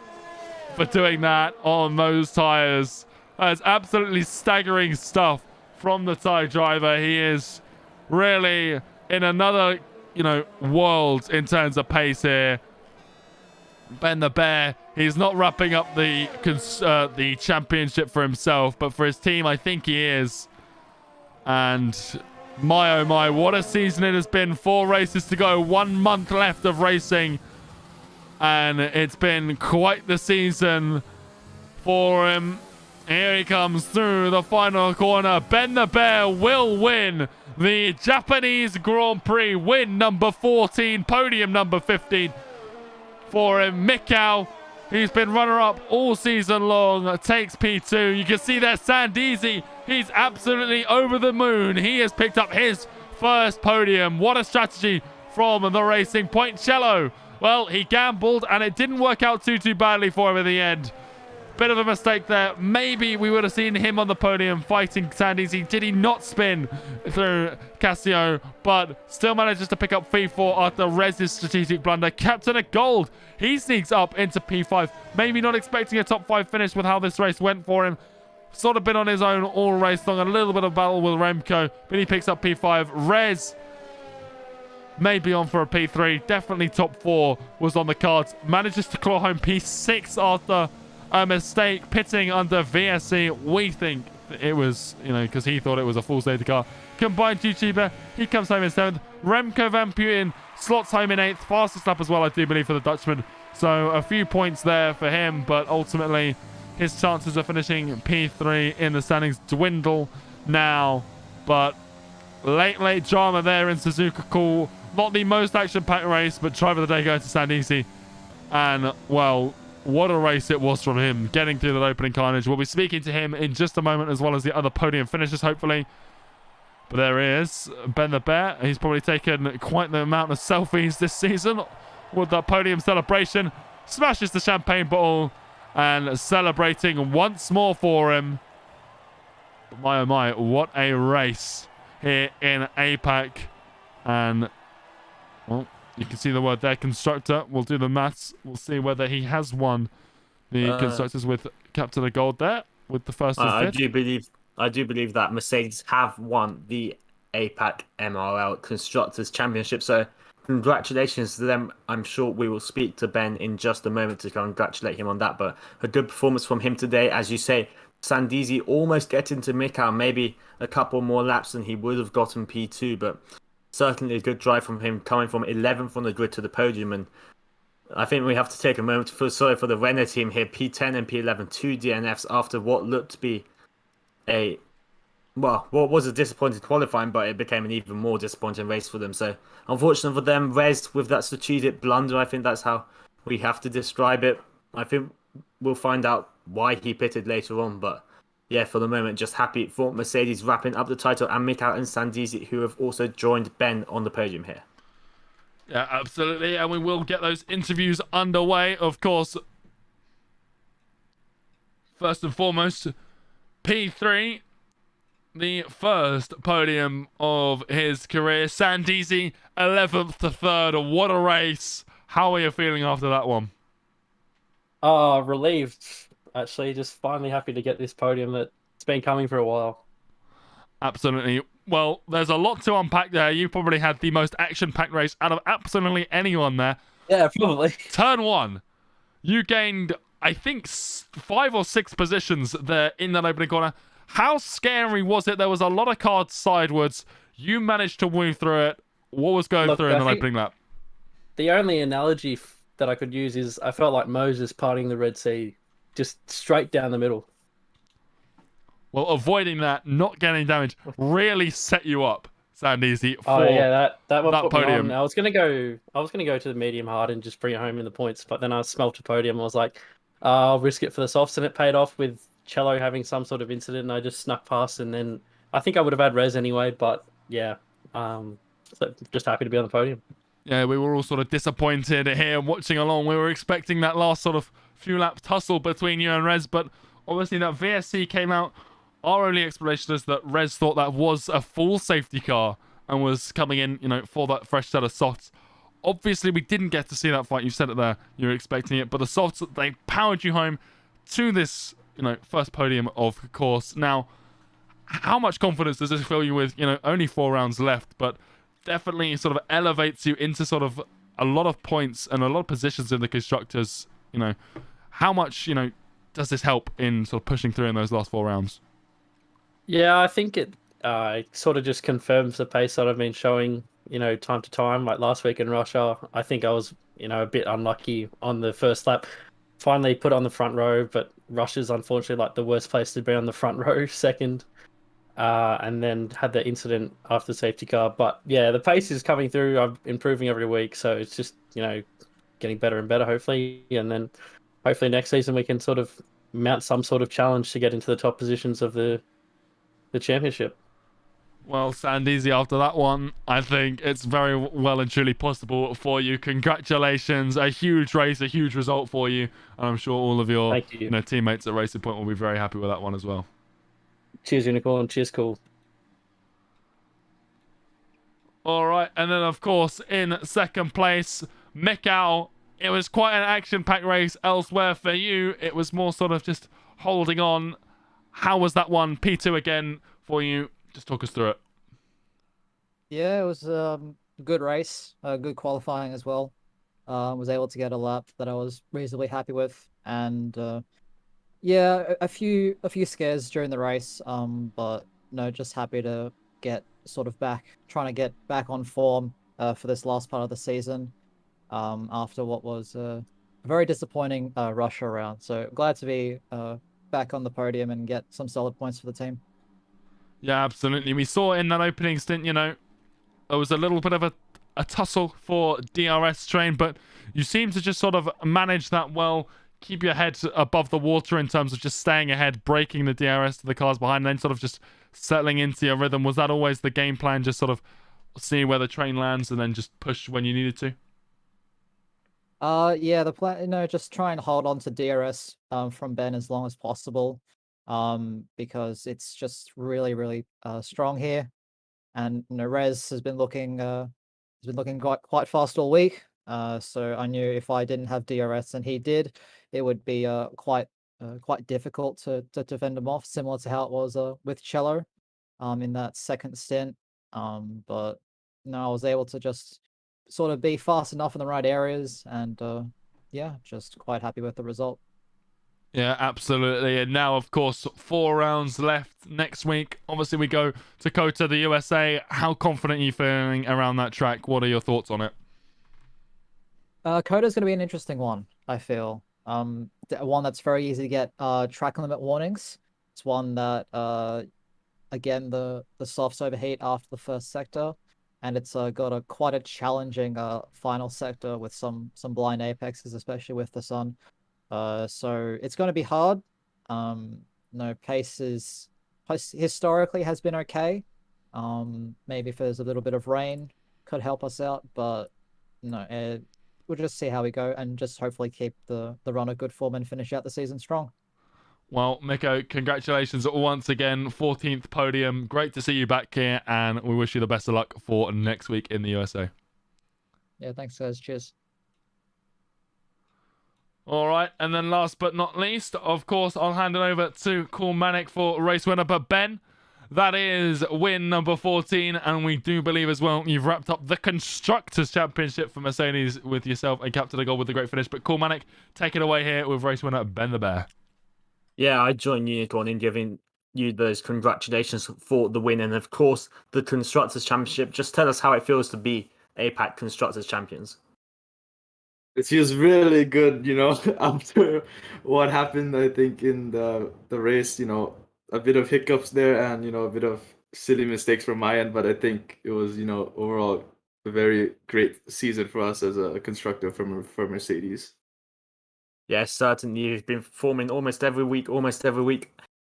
for doing that on those tires. That's absolutely staggering stuff from the Thai driver. He is really in another, world in terms of pace here. Ben the Bear, he's not wrapping up the championship for himself, but for his team, I think he is. And my oh my, what a season it has been. 4 races to go, 1 month left of racing. And it's been quite the season for him. Here he comes through the final corner. Ben the Bear will win the Japanese Grand Prix. Win number 14, podium number 15 for him. Mikau, he's been runner-up all season long, takes P2. You can see there Sandeezy, he's absolutely over the moon. He has picked up his first podium. What a strategy from the Racing Point. Cello, well, he gambled and it didn't work out too badly for him in the end. Bit of a mistake there. Maybe we would have seen him on the podium fighting Sandeezy. Did he not spin through Casio, but still manages to pick up P4 after Rez's strategic blunder. Captain of Gold, he sneaks up into P5. Maybe not expecting a top 5 finish with how this race went for him. Sort of been on his own all race long. A little bit of battle with Remco, but he picks up P5. Rez maybe on for a P3. Definitely top 4 was on the cards. Manages to claw home P6 after a mistake pitting under VSC. We think it was, because he thought it was a full safety car. Combined YouTuber, he comes home in 7th. Remco Van Putten slots home in 8th. Fastest lap as well, I do believe, for the Dutchman. So a few points there for him, but ultimately his chances of finishing P3 in the standings dwindle now. But late drama there in Suzuka. Cool. Not the most action-packed race, but driver of the day going to Sandeezy. And, well, what a race it was from him, getting through that opening carnage. We'll be speaking to him in just a moment, as well as the other podium finishers, hopefully. But there he is, Ben the Bear. He's probably taken quite the amount of selfies this season with that podium celebration. Smashes the champagne bottle and celebrating once more for him. But my, oh my, what a race here in APAC. And, well, you can see the word there, constructor. We'll do the maths. We'll see whether he has won the constructors with Captain of Gold there, with the first and fifth. I do believe that Mercedes have won the APAC MRL Constructors Championship. So congratulations to them. I'm sure we will speak to Ben in just a moment to congratulate him on that. But a good performance from him today. As you say, Sandeezy almost getting to Mikau, maybe a couple more laps and he would have gotten P2, but certainly a good drive from him, coming from 11th on the grid to the podium. And I think we have to take a moment to feel sorry for the Renner team here. P10 and P11, 2 DNFs after what looked to be what was a disappointing qualifying, but it became an even more disappointing race for them. So unfortunate for them. Rez with that strategic blunder, I think that's how we have to describe it. I think we'll find out why he pitted later on, but yeah, for the moment, just happy for Mercedes wrapping up the title, and Mikau and Sandeezy, who have also joined Ben on the podium here. Yeah, absolutely. And we will get those interviews underway, of course. First and foremost, P3, the first podium of his career. Sandeezy, 11th to 3rd. What a race. How are you feeling after that one? Relieved. Actually, just finally happy to get this podium that's been coming for a while. Absolutely. Well, there's a lot to unpack there. You probably had the most action-packed race out of absolutely anyone there. Yeah, probably. Turn 1, you gained, I think, 5 or 6 positions there in that opening corner. How scary was it? There was a lot of cards sidewards. You managed to woo through it. What was going through in the opening lap? The only analogy that I could use is I felt like Moses parting the Red Sea, just straight down the middle. Well, avoiding that, not getting damage, really set you up, Sandeezy, for that put podium. Me on. I was gonna go to the medium hard and just bring it home in the points, but then I smelt a podium. I was like, I'll risk it for the softs, and it paid off with Cello having some sort of incident, and I just snuck past, and then I think I would have had Rez anyway, but yeah, so just happy to be on the podium. Yeah, we were all sort of disappointed here watching along. We were expecting that last sort of few laps tussle between you and Rez, but obviously that VSC came out. Our only explanation is that Rez thought that was a full safety car and was coming in, for that fresh set of softs. Obviously, we didn't get to see that fight. You said it there. You were expecting it, but the softs, they powered you home to this, first podium, of course. Now, how much confidence does this fill you with, only 4 rounds left, but definitely sort of elevates you into sort of a lot of points and a lot of positions in the constructors. How much, does this help in sort of pushing through in those last 4 rounds? Yeah, I think it sort of just confirms the pace that I've been showing, time to time. Like last week in Russia, I think I was, a bit unlucky on the first lap. Finally put on the front row, but Russia's unfortunately like the worst place to be on the front row, second. And then had the incident after the safety car. But yeah, the pace is coming through. I'm improving every week. So it's just, getting better and better, hopefully, and then hopefully next season we can sort of mount some sort of challenge to get into the top positions of the championship. Well, Sandeezy, after that one, I think it's very well and truly possible for you. Congratulations. A huge race, a huge result for you. And I'm sure all of your Thank you. teammates at Racing Point will be very happy with that one as well. Cheers, Unicorn. Cheers, Cool. All right. And then, of course, in second place, Mikau. It was quite an action-packed race elsewhere for you. It was more sort of just holding on. How was that one? P2 again for you. Just talk us through it. Yeah, it was a good race, good qualifying as well. Was able to get a lap that I was reasonably happy with, and yeah, a few scares during the race. But no, just happy to get sort of trying to get back on form for this last part of the season. After what was a very disappointing Russia round, so glad to be back on the podium and get some solid points for the team. Yeah, absolutely. We saw in that opening stint, there was a little bit of a tussle for DRS train, but you seem to just sort of manage that well, keep your head above the water in terms of just staying ahead, breaking the DRS to the cars behind, and then sort of just settling into your rhythm. Was that always the game plan, just sort of see where the train lands and then just push when you needed to? Yeah, the plan, just try and hold on to DRS from Ben as long as possible, because it's just really, really strong here, and Rez has been looking quite fast all week. So I knew if I didn't have DRS and he did, it would be quite difficult to defend him off, similar to how it was with Cello, in that second stint. But no, I was able to just sort of be fast enough in the right areas, and yeah, just quite happy with the result. Yeah, absolutely. And now, of course, 4 rounds left next week. Obviously, we go to Kota, the USA. How confident are you feeling around that track? What are your thoughts on it? Coda's going to be an interesting one, I feel. One that's very easy to get track limit warnings. It's one that again, the softs overheat after the first sector, and it's got quite a challenging final sector with some blind apexes, especially with the sun. So it's going to be hard. No, pace historically has been okay. Maybe if there's a little bit of rain, could help us out, but no, we'll just see how we go and just hopefully keep the run of good form and finish out the season strong. Well, Miko, congratulations once again. 14th podium. Great to see you back here, and we wish you the best of luck for next week in the USA. Yeah, thanks, guys. Cheers. All right, and then last but not least, of course, I'll hand it over to Cool Manic for race winner. But Ben, that is win number 14, and we do believe as well you've wrapped up the Constructors' Championship for Mercedes with yourself and Captain Gold with the great finish. But Cool Manic, take it away here with race winner Ben the Bear. Yeah, I join Unicorn in giving you those congratulations for the win, and of course the Constructors' Championship. Just tell us how it feels to be APAC Constructors Champions. It feels really good, after what happened, I think, in the race, a bit of hiccups there and, a bit of silly mistakes from my end, but I think it was, overall a very great season for us as a constructor for Mercedes. Yes, certainly. You've been performing almost every week,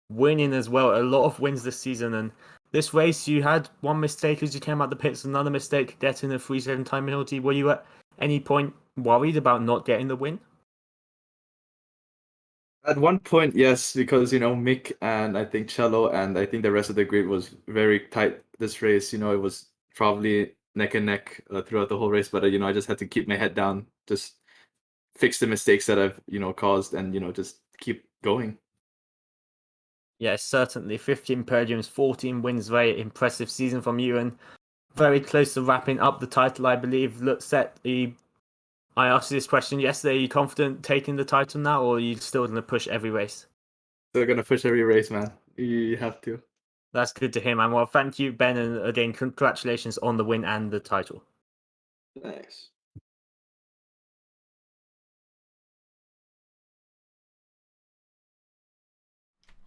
winning as well. A lot of wins this season. And this race, you had one mistake as you came out the pits, another mistake, getting a 3-7 time penalty. Were you at any point worried about not getting the win? At one point, yes, because, Mick and I think Cello and I think the rest of the grid was very tight this race. It was probably neck and neck throughout the whole race, but, I just had to keep my head down, just fix the mistakes that I've, caused and, just keep going. Yes, certainly. 15 podiums, 14 wins, very impressive season from you, and very close to wrapping up the title, I believe. Look, Set, I asked you this question yesterday. Are you confident taking the title now, or are you still going to push every race? Still going to push every race, man. You have to. That's good to hear, man. Well, thank you, Ben, and again, congratulations on the win and the title. Thanks.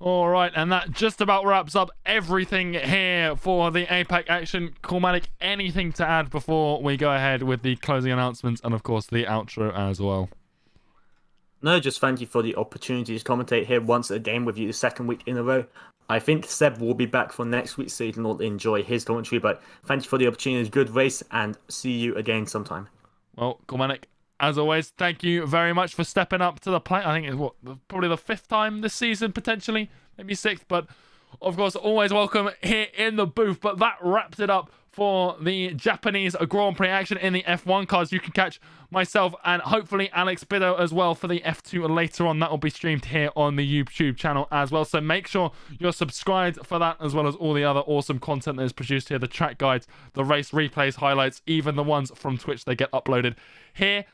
All right, and that just about wraps up everything here for the APAC action. Cormatic, anything to add before we go ahead with the closing announcements and, of course, the outro as well? No, just thank you for the opportunity to commentate here once again with you the second week in a row. I think Seb will be back for next week, so you can all enjoy his commentary. But thank you for the opportunity. Good race, and see you again sometime. Well, Cormatic, as always, thank you very much for stepping up to the plate. I think it's probably the 5th time this season, potentially, maybe 6th. But of course, always welcome here in the booth. But that wraps it up for the Japanese Grand Prix action in the F1 cars. You can catch myself and hopefully Alex Biddo as well for the F2 later on. That will be streamed here on the YouTube channel as well. So make sure you're subscribed for that, as well as all the other awesome content that is produced here. The track guides, the race replays, highlights, even the ones from Twitch, they get uploaded here.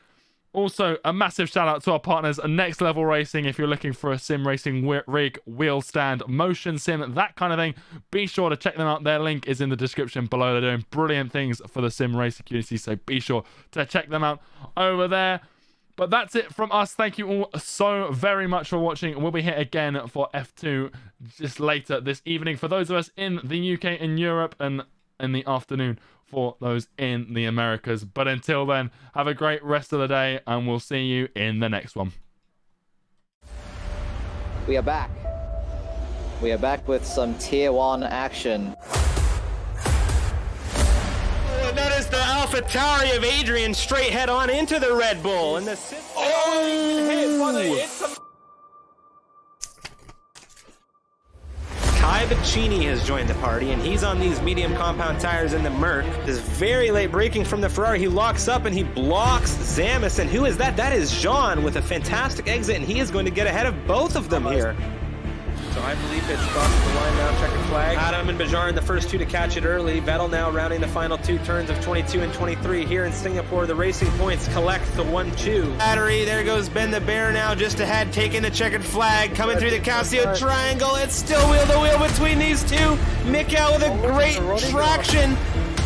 Also, a massive shout out to our partners at Next Level Racing. If you're looking for a sim racing rig, wheel stand, motion sim, that kind of thing, be sure to check them out. Their link is in the description below. They're doing brilliant things for the sim racing community, so be sure to check them out over there. But that's it from us. Thank you all so very much for watching. We'll be here again for F2 just later this evening for those of us in the UK and Europe, and in the afternoon for those in the Americas. But until then, have a great rest of the day, and we'll see you in the next one. We are back. We are back with some Tier 1 action. And that is the AlphaTauri of Adrian straight head on into the Red Bull. And the Kai Bacchini has joined the party, and he's on these medium compound tires in the Merc. This very late braking from the Ferrari. He locks up and he blocks Zamis. And who is that? That is Jean with a fantastic exit, and he is going to get ahead of both of them here. So I believe it's crossing the line now, checkered flag. Adam and Bajar in the first two to catch it early. Vettel now rounding the final two turns of 22 and 23 here in Singapore. The Racing Points collect the 1-2. Battery, there goes Ben the Bear now just ahead, taking the checkered flag, coming through the Casio triangle. It's still wheel to wheel between these two. Mick out with a great traction.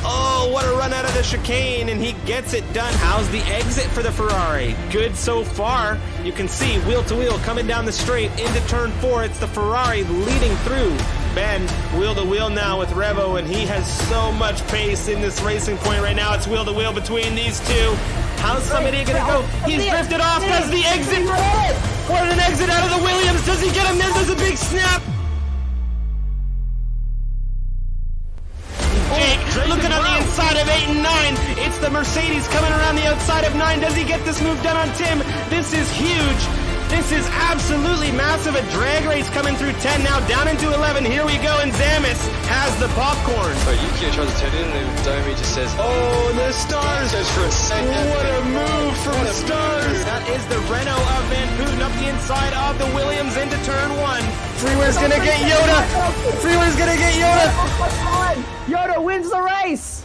Oh, what a run out of the chicane, and he gets it done. How's the exit for the Ferrari? Good so far. You can see wheel to wheel coming down the straight into turn 4. It's the Ferrari leading through. Ben, wheel to wheel now with Revo, and he has so much pace in this Racing Point right now. It's wheel to wheel between these two. How's somebody gonna go? He's drifted off. Does the exit? What an exit out of the Williams. Does he get him? There's a big snap. Jake looking on the inside of 8 and 9. It's the Mercedes coming around the outside of 9. Does he get this move done on Tim? This is huge. This is absolutely massive. A drag race coming through 10 now down into 11. Here we go, and Zamis has the popcorn. But Yukio tries to turn in, and Domi just says, Oh, the stars. just for a second. What a move from the stars. That is the Renault of Van Putten up the inside of the Williams into turn 1. Freeware's gonna get Yoda. Freeware's gonna get Yoda. Yoda wins the race!